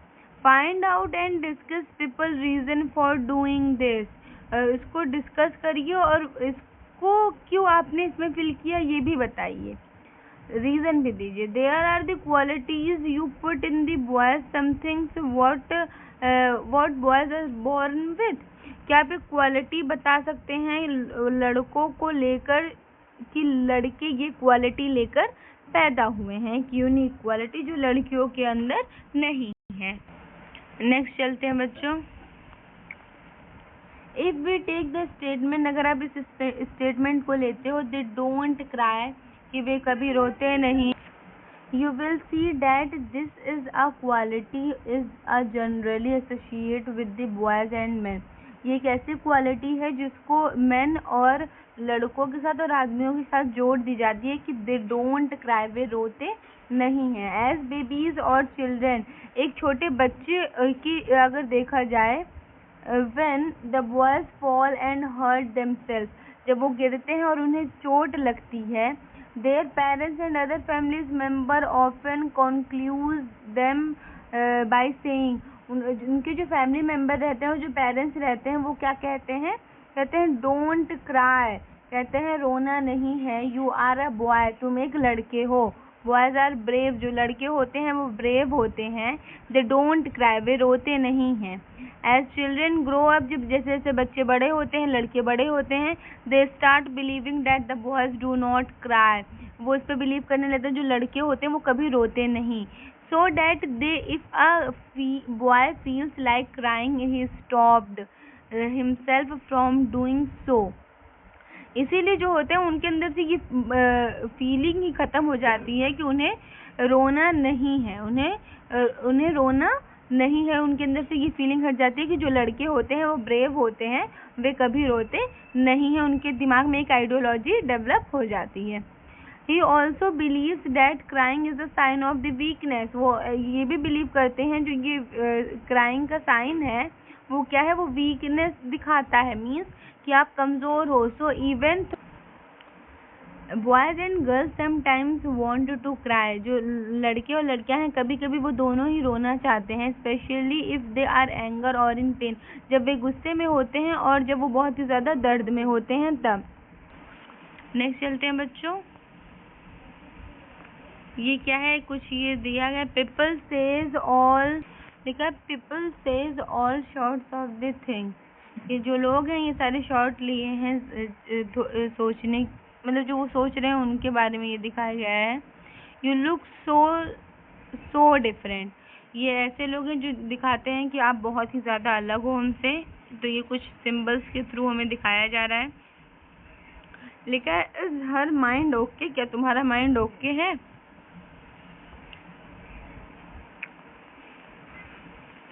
Find out and discuss people reason for doing this. इसको डिस्कस करिए और इसको क्यों आपने इसमें फिल किया ये भी बताइए, रीजन भी दीजिए. There are the qualities you put in the boys, somethings what boys are born with. क्या आप एक क्वालिटी बता सकते हैं लड़कों को लेकर कि लड़के ये क्वालिटी लेकर पैदा हुए हैं, कि यूनिक क्वालिटी जो लड़कियों के अंदर नहीं है. नेक्स्ट चलते हैं बच्चों. If we take the statement, अगर आप इस स्टेटमेंट को लेते हो, दे डोंट क्राई, कि वे कभी रोते नहीं. You will see that this is a quality is a generally associate with the boys and men. ये एक ऐसी क्वालिटी है जिसको men और लड़कों के साथ और आदमियों के साथ जोड़ दी जाती है कि they don't cry, वे रोते नहीं हैं. As babies और children, एक छोटे बच्चे की अगर देखा जाए, when the boys fall and hurt themselves, जब वो गिरते हैं और उन्हें चोट लगती है, their parents and other families member often conclude them by saying, उनके जो फैमिली मेंबर रहते हैं और जो पेरेंट्स रहते हैं वो क्या कहते हैं, कहते हैं डोंट क्राई, कहते हैं रोना नहीं है. यू आर अ बॉय, तुम एक लड़के हो. बॉयज आर ब्रेव, जो लड़के होते हैं वो ब्रेव होते हैं. दे डोंट क्राई, वे रोते नहीं हैं. एज चिल्ड्रेन ग्रो अप, जब जैसे जैसे बच्चे बड़े होते हैं, लड़के बड़े होते हैं, they start believing that the boys do not cry, वो इस पर बिलीव करने लगते हैं जो लड़के होते हैं वो कभी रोते नहीं. So that they if a boy feels like crying he stopped himself from doing so. इसीलिए जो होते हैं उनके अंदर से ये फीलिंग ही खत्म हो जाती है कि उन्हें रोना नहीं है, उन्हें रोना नहीं है. उनके अंदर से ये फीलिंग हट जाती है कि जो लड़के होते हैं वो ब्रेव होते हैं, वे कभी रोते नहीं हैं. उनके दिमाग में एक आइडियोलॉजी डेवलप हो जाती है. He also believes that crying is a sign of the weakness. वो ये भी बिलीव करते हैं जो ये क्राइंग का साइन है वो क्या है, वो वीकनेस दिखाता है, मीन्स कि आप कमज़ोर हो. So even boys and girls sometimes want to cry, जो लड़के और लड़कियां हैं कभी कभी वो दोनों ही रोना चाहते हैं. Specially if they are anger or in pen, जब वे गुस्से में होते हैं और जब वो बहुत ही ज़्यादा दर्द में होते हैं तब. नेक्स्ट चलते हैं बच्चों. ये क्या है, कुछ ये दिया गया. पीपल सेज ऑल, लिखा people says all shorts of the thing. ये जो लोग हैं ये सारे शॉर्ट लिए हैं सोचने, मतलब जो वो सोच रहे हैं उनके बारे में ये दिखाया गया है. यू लुक सो डिफरेंट, ये ऐसे लोग हैं जो दिखाते हैं कि आप बहुत ही ज़्यादा अलग हो हमसे. तो ये कुछ सिंबल्स के थ्रू हमें दिखाया जा रहा है. लिखा है इज हर माइंड ओके, क्या तुम्हारा माइंड ओके है.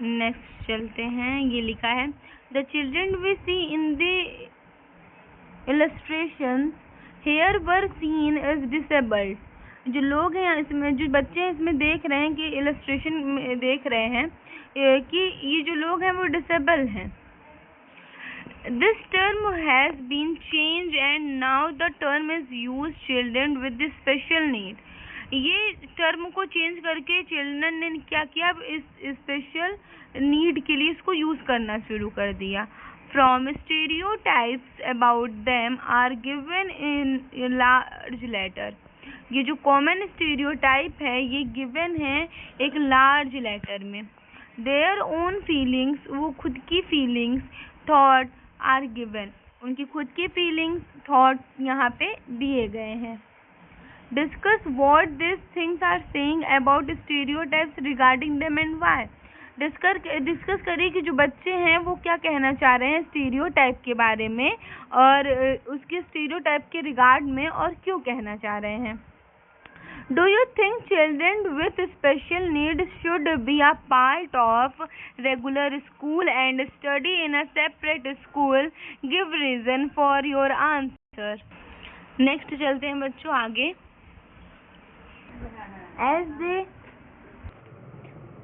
नेक्स्ट चलते हैं, ये लिखा है the children we see in the illustration here were seen as disabled. जो लोग हैं इसमें, जो बच्चे हैं इसमें देख रहे हैं कि इलस्ट्रेशन में देख रहे हैं कि ये जो लोग हैं वो डिसेबल हैं। This term has been changed and now the term is used children with the special need। ये टर्म को चेंज करके चिल्ड्रन ने क्या किया, इस स्पेशल नीड के लिए इसको यूज करना शुरू कर दिया। From stereotypes about them are given in large letter। ये जो कॉमन स्टीरियोटाइप है ये गिवन है एक लार्ज लेटर में। Their own feelings, वो खुद की फीलिंग्स, थॉट आर गिवन, उनकी खुद की फीलिंग्स, थॉट यहाँ पे दिए गए हैं। Discuss what this things are saying about stereotypes regarding them and why. Discuss करिए कि जो बच्चे हैं वो क्या कहना चाह रहे हैं स्टीरियोटाइप के बारे में और उसके स्टीरियोटाइप के रिगार्ड में और क्यों कहना चाह रहे हैं। Do you think children with special needs should be a part of regular school and study in a separate school? Give reason for your answer। Next चलते हैं बच्चों आगे।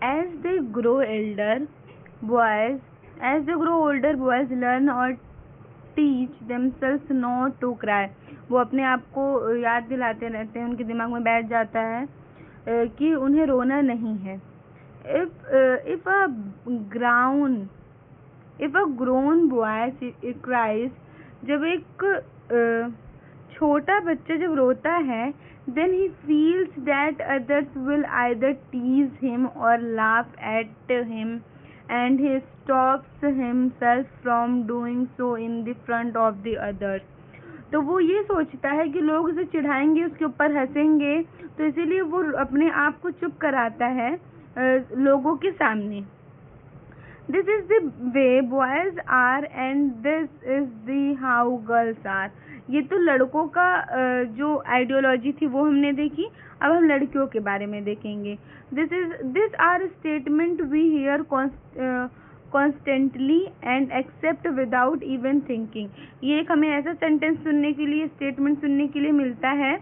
As they grow older, boys learn or teach themselves not to cry। वो अपने आप को याद दिलाते रहते हैं, उनके दिमाग में बैठ जाता है कि उन्हें रोना नहीं है। If a grown boy cries, जब एक छोटा बच्चा जब रोता है, then he feels that others will either tease him or laugh at him and he stops himself from doing so in the front of the others। तो वो ये सोचता है कि लोग उसे चिढ़ाएंगे, उसके ऊपर हंसेंगे, तो इसीलिए वो अपने आप को चुप कराता है लोगों के सामने। This is the way boys are and this is the how girls are। ये तो लड़कों का जो आइडियोलॉजी थी वो हमने देखी, अब हम लड़कियों के बारे में देखेंगे। This are statement we hear constantly and accept without even thinking। ये एक हमें ऐसा सेंटेंस सुनने के लिए, स्टेटमेंट सुनने के लिए मिलता है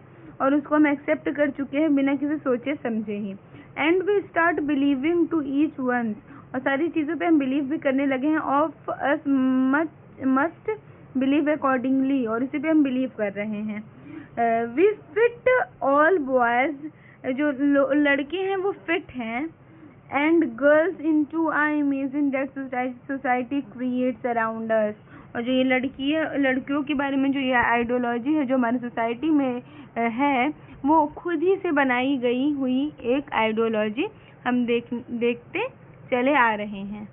और उसको हम एक्सेप्ट कर चुके हैं बिना किसी सोचे समझे ही। And we start believing to each one, और सारी चीज़ों पे हम बिलीव भी करने लगे हैं। Of us must believe accordingly, और इसी पे हम बिलीव कर रहे हैं। वी फिट ऑल बॉयज, जो लड़के हैं वो फिट हैं, and girls into a imagine that society creates around us. और जो ये लड़की है, लड़कियों के बारे में जो ये आइडियोलॉजी है जो हमारी सोसाइटी में है, वो खुद ही से बनाई गई हुई एक आइडियोलॉजी हम देखते चले आ रहे हैं।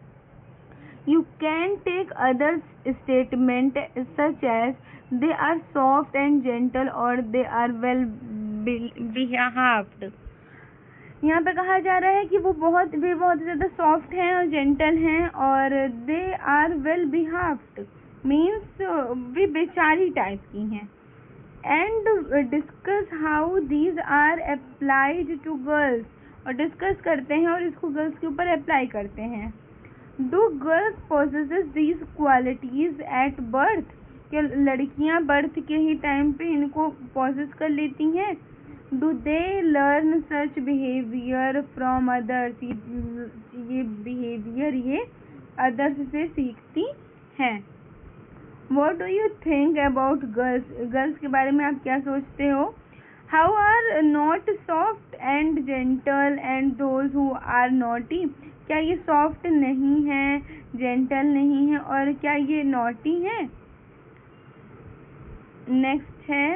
You can take others' statement such as they are soft and gentle or they are well behaved। यहाँ पे कहा जा रहा है कि वे बहुत ज़्यादा सॉफ्ट हैं और जेंटल हैं, और they are well behaved means वे बेचारी टाइप की हैं। And discuss how these are applied to girls, और डिस्कस करते हैं और इसको गर्ल्स के ऊपर अप्लाई करते हैं। Do girls possesses these qualities at birth, क्या लड़कियां बर्थ के ही टाइम पे इनको पोजेस कर लेती हैं। Do they learn such behaviour from others, ये बिहेवियर ये अदर्स से सीखती हैं। What do you think about girls? Girls के बारे में आप क्या सोचते हो। How are not soft and gentle and those who are naughty? क्या ये सॉफ्ट नहीं है, जेंटल नहीं है, और क्या ये नॉटी है। नेक्स्ट है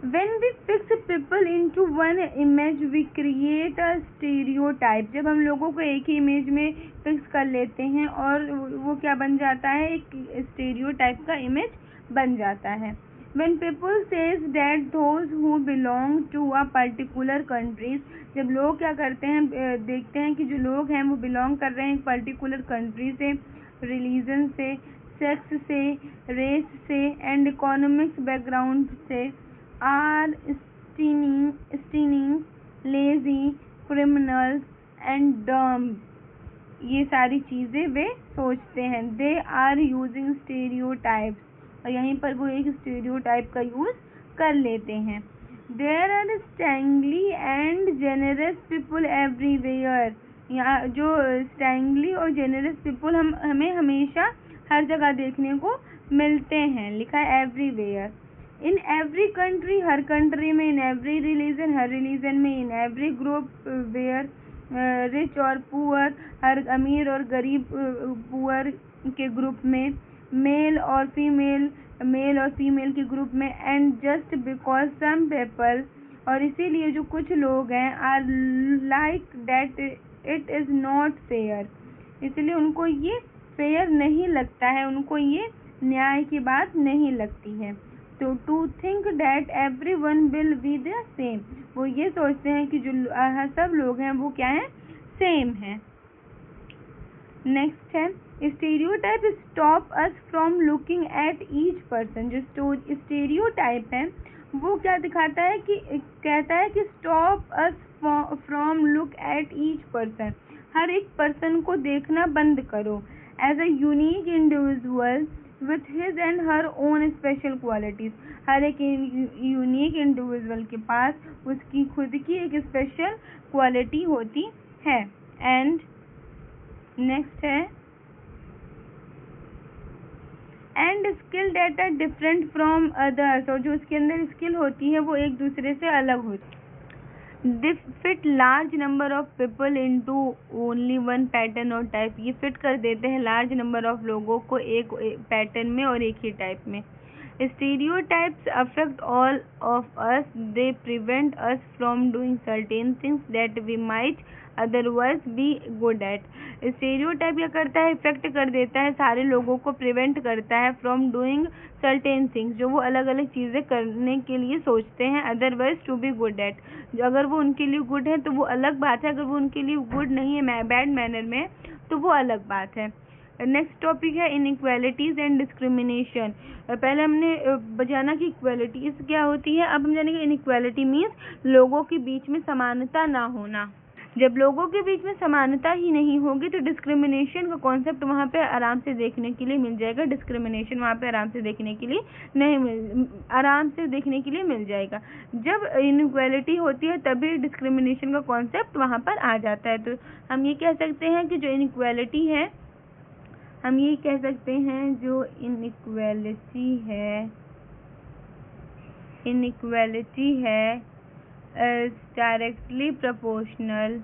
When we fix people into one image we create a stereotype। जब हम लोगों को एक ही इमेज में फिक्स कर लेते हैं और वो क्या बन जाता है, एक स्टीरियोटाइप का इमेज बन जाता है। When people says that those who belong to a particular countries, जब लोग क्या करते हैं, देखते हैं कि जो लोग हैं वो बिलोंग कर रहे हैं एक पर्टिकुलर कंट्री से, रिलीजन से, सेक्स से, रेस से एंड इकोनॉमिक्स बैकग्राउंड से, are stunning, lazy, criminals and dumb। ये सारी चीज़ें वे सोचते हैं। दे आर यूजिंग स्टेरियोटाइप्स, और यहीं पर वो एक स्टेरियोटाइप का यूज़ कर लेते हैं। There are strangely and generous people everywhere, यहाँ जो स्ट्रेंगली और जेनरस पीपल हमें हमेशा हर जगह देखने को मिलते हैं, लिखा है एवरीवेयर। इन एवरी कंट्री, हर कंट्री में। इन एवरी रिलीजन, हर रिलीजन में। In every group, where rich और पुअर, हर अमीर और गरीब पुअर के ग्रुप में। मेल और फीमेल, मेल और फीमेल के ग्रुप में। And just because some people, और इसीलिए जो कुछ लोग हैं, are like that it is not fair, इसलिए उनको ये फेयर नहीं लगता है, उनको ये न्याय की बात नहीं लगती है। तो to think that every one will be the same, वो ये सोचते हैं कि जो सब लोग हैं वो क्या हैं, सेम हैं। नेक्स्ट है stereotype stop us from looking at each person. जो स्टेरियोटाइप है वो क्या दिखाता है कि कहता है कि stop us from look at each person, हर एक पर्सन को देखना बंद करो। As a unique individual with his and her own special qualities, हर एक यूनिक इंडिविजुअल के पास उसकी खुद की एक स्पेशल क्वालिटी होती है। एंड नेक्स्ट है and skill that are different from others, और जो उसके अंदर स्किल होती है वो एक दूसरे से अलग होती है। दे fit large number of people into only one pattern और टाइप, ये फिट कर देते हैं लार्ज नंबर ऑफ लोगों को एक पैटर्न में और एक ही टाइप में। Stereotypes affect all of us. They prevent us from doing certain things that we might otherwise be good at. Stereotype क्या करता है, इफेक्ट कर देता है सारे लोगों को, प्रिवेंट करता है from doing certain things, जो वो अलग अलग चीज़ें करने के लिए सोचते हैं, otherwise to be good at, अगर वो उनके लिए गुड है तो वो अलग बात है, अगर वो उनके लिए गुड नहीं है, बैड मैनर में, तो वो अलग बात है। नेक्स्ट टॉपिक है इनइक्वालिटीज एंड डिस्क्रिमिनेशन। पहले हमने जाना कि इक्वालिटीज क्या होती है, अब हम जानेंगे इनइक्वालिटी मीन्स लोगों के बीच में समानता ना होना। जब लोगों के बीच में समानता ही नहीं होगी तो डिस्क्रिमिनेशन का कॉन्सेप्ट वहाँ पे आराम से देखने के लिए मिल जाएगा। डिस्क्रिमिनेशन वहाँ पे आराम से देखने के लिए आराम से देखने के लिए मिल जाएगा। जब इनइक्वालिटी होती है तभी डिस्क्रिमिनेशन का कॉन्सेप्ट वहाँ पर आ जाता है। तो हम ये कह सकते हैं कि जो इनइक्वालिटी है, हम ये कह सकते हैं जो इनइक्वालिटी है directly proportional,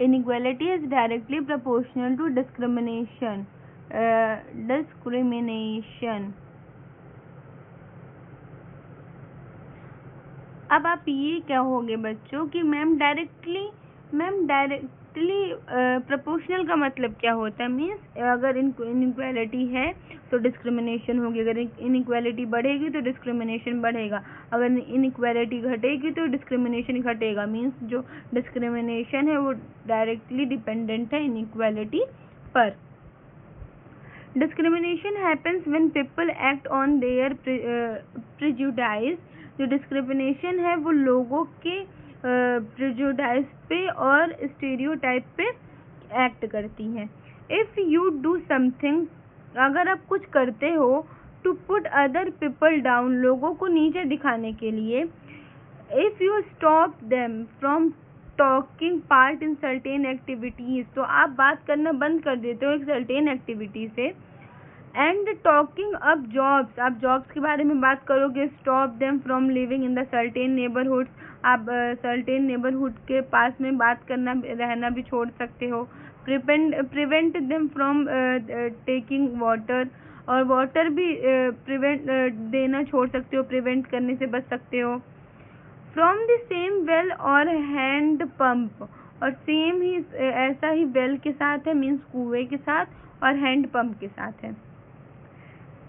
inequality is directly proportional to discrimination. अब आप ये कहोगे बच्चों कि मैम डायरेक्टली प्रोपोर्शनल का मतलब क्या होता है, मीन्स अगर इनइक्वालिटी है तो डिस्क्रिमिनेशन होगी, अगर इनइक्वालिटी बढ़ेगी तो डिस्क्रिमिनेशन बढ़ेगा, अगर इनइक्वालिटी घटेगी तो डिस्क्रिमिनेशन घटेगा। मीन्स जो डिस्क्रिमिनेशन है वो डायरेक्टली डिपेंडेंट है इनइक्वालिटी पर। Discrimination happens when people act on their prejudice, जो डिस्क्रिमिनेशन है वो लोगों के प्रेजुडाइज पे और स्टेरियोटाइप पे एक्ट करती है। इफ़ यू डू समथिंग, अगर आप कुछ करते हो, to put other people down, लोगों को नीचे दिखाने के लिए। If you stop them from talking part in certain activities, तो आप बात करना बंद कर देते हो एक सर्टेन एक्टिविटी से। एंड टॉकिंग अप जॉब्स, आप जॉब्स के बारे में बात करोगे। Stop them from living in the certain neighbourhood, आप सर्टेन नेबरहुड के पास में बात करना रहना भी छोड़ सकते हो। Prevent them from taking water, और वाटर भी देना छोड़ सकते हो, प्रिवेंट करने से बच सकते हो। फ्रॉम द सेम वेल और हैंड पंप, और सेम ही ऐसा ही वेल के साथ है, मीन्स कुएं के साथ, और हैंड पंप के साथ है।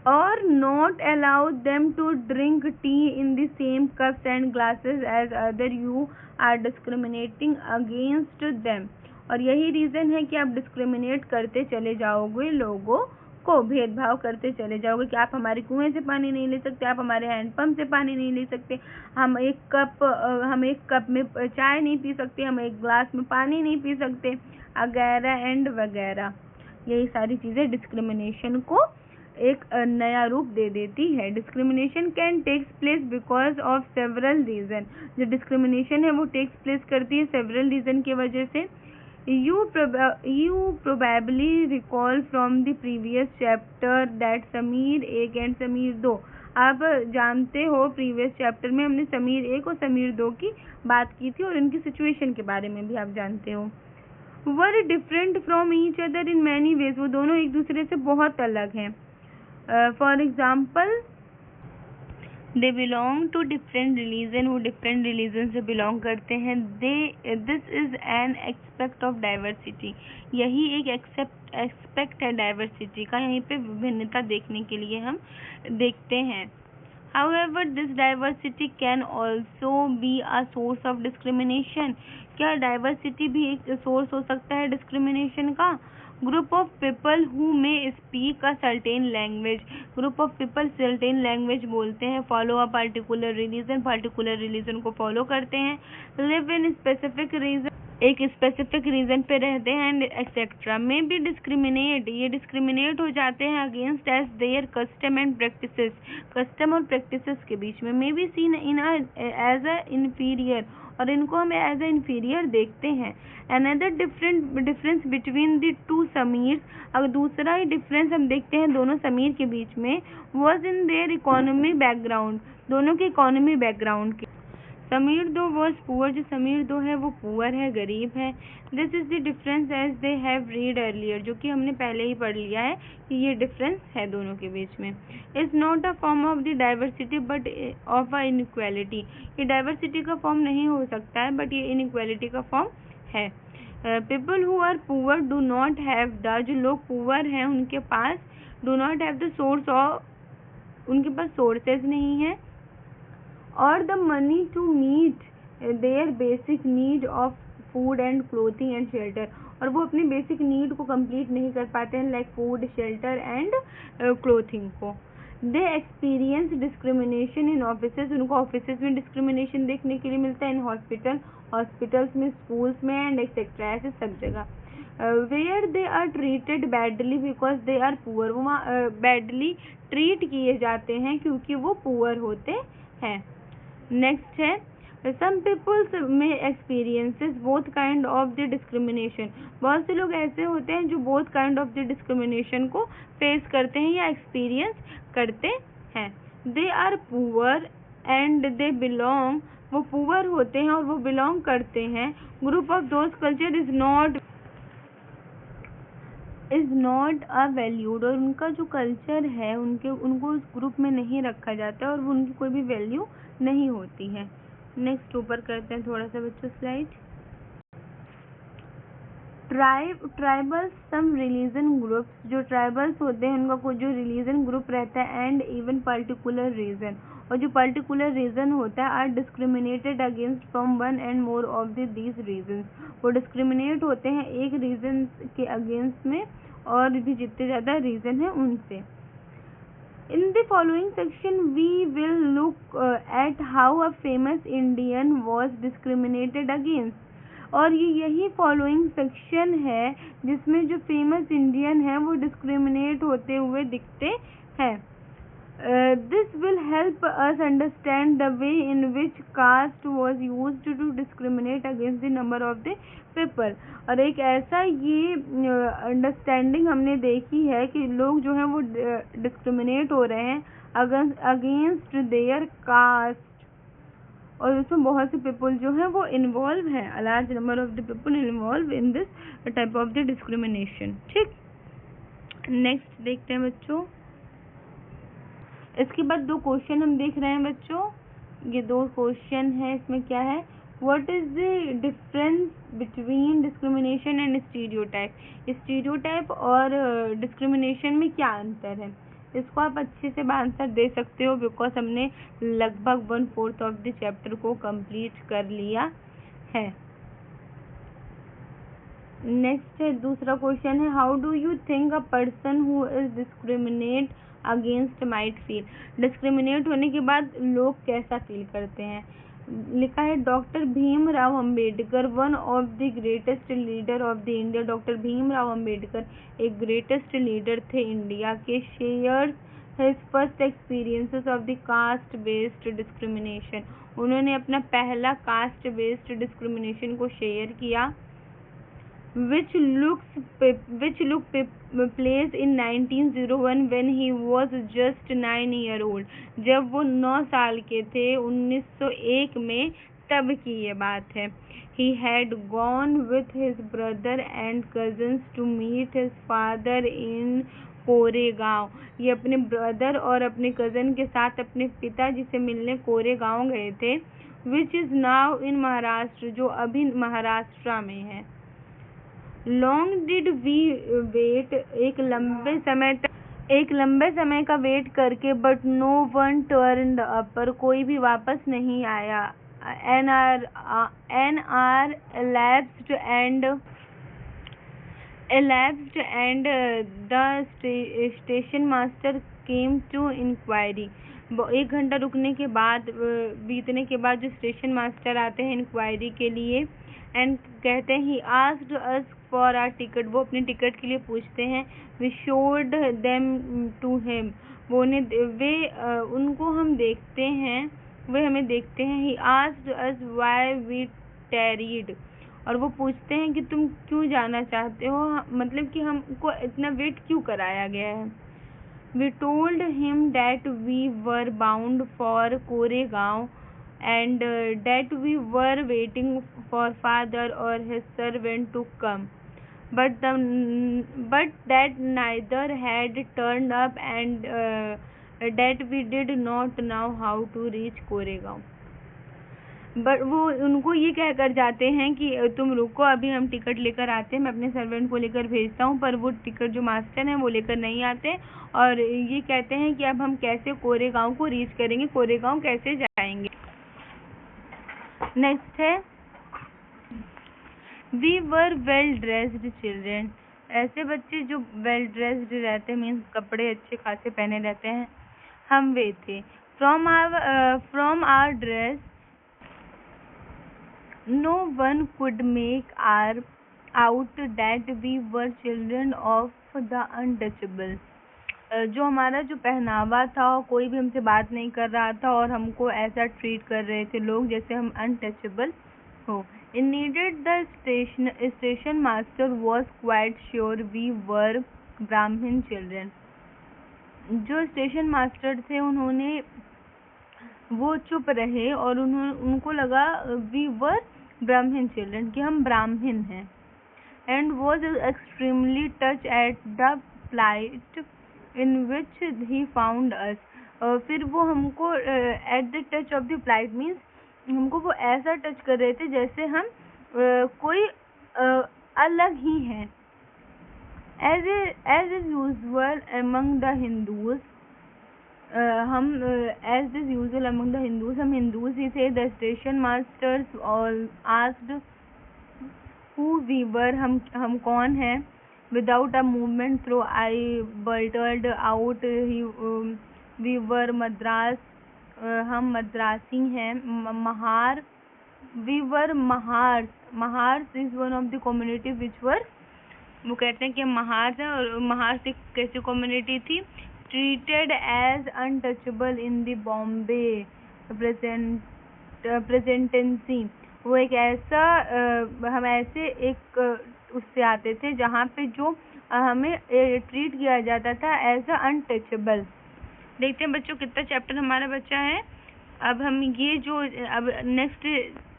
और not allow them to drink tea in the same cups and glasses as other, you are discriminating against them. और यही रीज़न है कि आप डिस्क्रिमिनेट करते चले जाओगे लोगों को भेदभाव करते चले जाओगे कि आप हमारे कुएं से पानी नहीं ले सकते, आप हमारे हैंडपंप से पानी नहीं ले सकते, हम एक कप में चाय नहीं पी सकते, हम एक ग्लास में पानी नहीं पी सकते, वगैरह एंड वगैरह। यही सारी चीज़ें डिस्क्रिमिनेशन को एक नया रूप दे देती है। Discrimination can takes place because of several reason. जो डिस्क्रिमिनेशन है वो टेक्स प्लेस करती है सेवरल रीजन की वजह से। You probably recall from the previous chapter that Sameer 1 and Sameer 2, आप जानते हो प्रीवियस चैप्टर में हमने समीर 1 और समीर 2 की बात की थी और इनकी सिचुएशन के बारे में भी आप जानते हो। Were different from each other in many ways, वो दोनों एक दूसरे से बहुत अलग हैं। For example they belong to different religion, वो डिफरेंट रिलीजन से बिलोंग करते हैं। This is an aspect of diversity, यही एक एक्सपेक्ट है डाइवर्सिटी का, यहीं पे विभिन्नता देखने के लिए हम देखते हैं। However, this diversity can also be a source of discrimination. क्या डाइवर्सिटी भी एक सोर्स हो सकता है डिस्क्रिमिनेशन का? ग्रुप ऑफ पीपल हु में speak a certain language, group of people certain language बोलते हैं, फॉलो अ पार्टिकुलर रिलीजन को फॉलो करते हैं, लिव इन स्पेसिफिक रीजन, एक स्पेसिफिक रीजन पे रहते हैं, एंड एक्सेट्रा। में भी डिस्क्रिमिनेट, ये डिस्क्रिमिनेट हो जाते हैं against as their custom and practices, custom और प्रैक्टिसेस के बीच में। May be seen in as a inferior, और इनको हम एज अ इन्फीरियर देखते हैं। Another difference between the two समीर, अगर दूसरा ही डिफरेंस हम देखते हैं दोनों समीर के बीच में, was in their economy background, दोनों के इकोनॉमी बैकग्राउंड के। समीर 2 वॉज पुअर, जो समीर 2 है वो पुअर है, गरीब है। This is the difference as they have read earlier, जो कि हमने पहले ही पढ़ लिया है कि ये डिफरेंस है दोनों के बीच में। Is not a form of the diversity but of a inequality, ये डाइवर्सिटी का फॉर्म नहीं हो सकता है बट ये इनइक्वालिटी का फॉर्म है। People who are poor do not have the, जो लोग पुअर हैं उनके पास do not have the source of, उनके पास सोर्सेज नहीं है, और the money to meet their basic need of food and clothing and shelter, और वो अपनी बेसिक नीड को कंप्लीट नहीं कर पाते हैं, like food, shelter and clothing को। They experience discrimination in offices, उनको ऑफिसेज में डिस्क्रिमिनेशन देखने के लिए मिलता है, इन हॉस्पिटल्स में, स्कूल्स में एंड एक्सेट्रा, ऐसे सब जगह। Where they are treated badly because they are poor, वो बैडली ट्रीट किए जाते हैं क्योंकि वो पुअर होते हैं। नेक्स्ट है सम पीपल्स में experiences both kind of the discrimination, बहुत से लोग ऐसे होते हैं जो both kind of the discrimination को फेस करते हैं या एक्सपीरियंस करते हैं। They are poor and they belong, वो पुअर होते हैं और वो बिलोंग करते हैं। Group of those culture is not a valued, और उनका जो कल्चर है उनको उस ग्रुप में नहीं रखा जाता और वो उनकी कोई भी वैल्यू नहीं होती है। नेक्स्ट ऊपर करते हैं थोड़ा सा बच्चों स्लाइड। ट्राइबल्स सम रिलीजन ग्रुप्स, जो ट्राइबल्स होते हैं उनका कोई जो रिलीजन ग्रुप रहता है, एंड इवन पर्टिकुलर रीजन, और जो पर्टिकुलर रीजन होता है, are discriminated against from one and more of these reasons, वो डिस्क्रिमिनेट होते हैं एक रीजन के अगेंस्ट में और भी जितने ज़्यादा रीजन है उनसे। In the following section, we will look at how a famous Indian was discriminated against. और यही फॉलोइंग सेक्शन है जिसमें जो फेमस इंडियन है वो डिस्क्रिमिनेट होते हुए दिखते हैं। This will help us understand the way in which caste was used to discriminate against the number of the people. और एक ऐसा ये अंडरस्टैंडिंग हमने देखी है कि लोग जो हैं वो डिस्क्रिमिनेट हो रहे हैं अगेंस्ट देयर कास्ट, और उसमें बहुत से पीपल जो हैं वो इन्वॉल्व हैं, a large number of the people involve in this type of the discrimination. ठीक, नेक्स्ट देखते हैं बच्चों। इसके बाद 2 क्वेश्चन हम देख रहे हैं बच्चों, ये 2 क्वेश्चन है। इसमें क्या है, what is the difference between discrimination and stereotype, stereotype और डिस्क्रिमिनेशन में क्या अंतर है। इसको आप अच्छे से आंसर दे सकते हो बिकॉज हमने लगभग 1/4 ऑफ द चैप्टर को कंप्लीट कर लिया है। नेक्स्ट है दूसरा क्वेश्चन है, how do you think a person who is discriminate against might feel? Discriminate होने के बाद लोग कैसा फील करते हैं? लिखा है, doctor Bhimrao Ambedkar, one of the greatest leader of the India. Doctor Bhimrao Ambedkar एक ग्रेटेस्ट लीडर थे इंडिया के। Share his first experiences of the caste based discrimination. उन्होंने अपना पहला कास्ट बेस्ड डिस्क्रिमिनेशन को शेयर किया। which took place in 1901 when he was just 9 years old। जब वो 9 साल के थे 1901 में, तब की ये बात है। He had gone with his brother and cousins to meet his father in Koregaon. ये अपने ब्रदर और अपने कजन के साथ अपने पिताजी से मिलने कोरेगांव गए थे। which is now in Maharashtra, जो अभी महाराष्ट्र में है। लॉन्ग डिड वी वेट, एक लंबे समय का वेट करके, but no one turned up, पर कोई भी वापस नहीं आया। An hour elapsed and the station master came to inquiry। 1 घंटा रुकने के बाद, बीतने के बाद जो स्टेशन मास्टर आते हैं इंक्वायरी के लिए, एंड कहते हैं he asked us for our ticket, वो अपने टिकट के लिए पूछते हैं। We showed them to him, उनको हम देखते हैं, वे हमें देखते हैं। He asked us why we tarried, और वो पूछते हैं कि तुम क्यों जाना चाहते हो, मतलब कि हमको इतना वेट क्यों कराया गया है। We told him that we were bound for Koregaon and that we were waiting for father or his servant to come, but that neither had turned up and that we did not know how to reach Koregaon. But वो उनको ये कह कर जाते हैं कि तुम रुको, अभी हम टिकट लेकर आते हैं, मैं अपने सर्वेंट को लेकर भेजता हूँ, पर वो टिकट जो मास्टर हैं वो लेकर नहीं आते, और ये कहते हैं कि अब हम कैसे कोरेगांव को रीच करेंगे, कोरेगांव कैसे जाएंगे। नेक्स्ट है, we were well dressed children. ऐसे बच्चे जो वेल ड्रेस्ड रहते हैं, मीन्स कपड़े अच्छे खासे पहने रहते हैं, हम वे थे। From our dress no one could make out that we were children of the untouchable. जो हमारा जो पहनावा था, कोई भी हमसे बात नहीं कर रहा था और हमको ऐसा ट्रीट कर रहे थे लोग जैसे हम अनटचेबल हो। Indeed the station master was quite sure we were Brahmin children. जो स्टेशन मास्टर थे उन्होंने, वो चुप रहे और उनको लगा वी वर ब्राह्मण चिल्ड्रन, कि हम ब्राह्मण हैं। And was extremely touch at the plight in which he found us। फिर वो हमको at the touch of the plight means हमको वो ऐसा टच कर रहे थे जैसे हम कोई अलग ही हैं। as is usual among the Hindus, हम as is usual among the Hindus, हम हिंदूज ही थे। the station masters all asked who we were, हम कौन हैं। Without a movement through I blurted out we were Madras, हम मद्रासी हैं। Mahar, we were Mahars। Mahars is one of the community which were, वो कहते हैं कि हम महार हैं, और महार से कैसी कम्युनिटी थी, treated as untouchable in the Bombay presidency। वो एक ऐसा हम ऐसे एक उससे आते थे जहाँ पे जो हमें ट्रीट किया जाता था एज अ अनटचेबल। देखते हैं बच्चों कितना चैप्टर हमारा बच्चा है। अब हम ये जो अब नेक्स्ट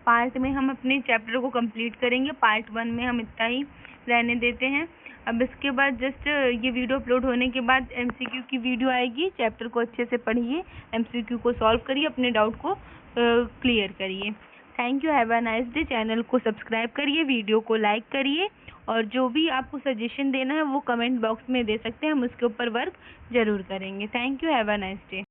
पार्ट में हम अपने चैप्टर को कंप्लीट करेंगे। पार्ट 1 में हम इतना ही रहने देते हैं। अब इसके बाद जस्ट ये वीडियो अपलोड होने के बाद MCQ की वीडियो आएगी। चैप्टर को अच्छे से पढ़िए, MCQ को सॉल्व करिए, अपने डाउट को क्लियर करिए। Thank you, have a nice day. Channel को सब्सक्राइब करिए, वीडियो को लाइक करिए, और जो भी आपको सजेशन देना है वो कमेंट बॉक्स में दे सकते हैं, हम उसके ऊपर वर्क जरूर करेंगे। Thank you, have a nice day.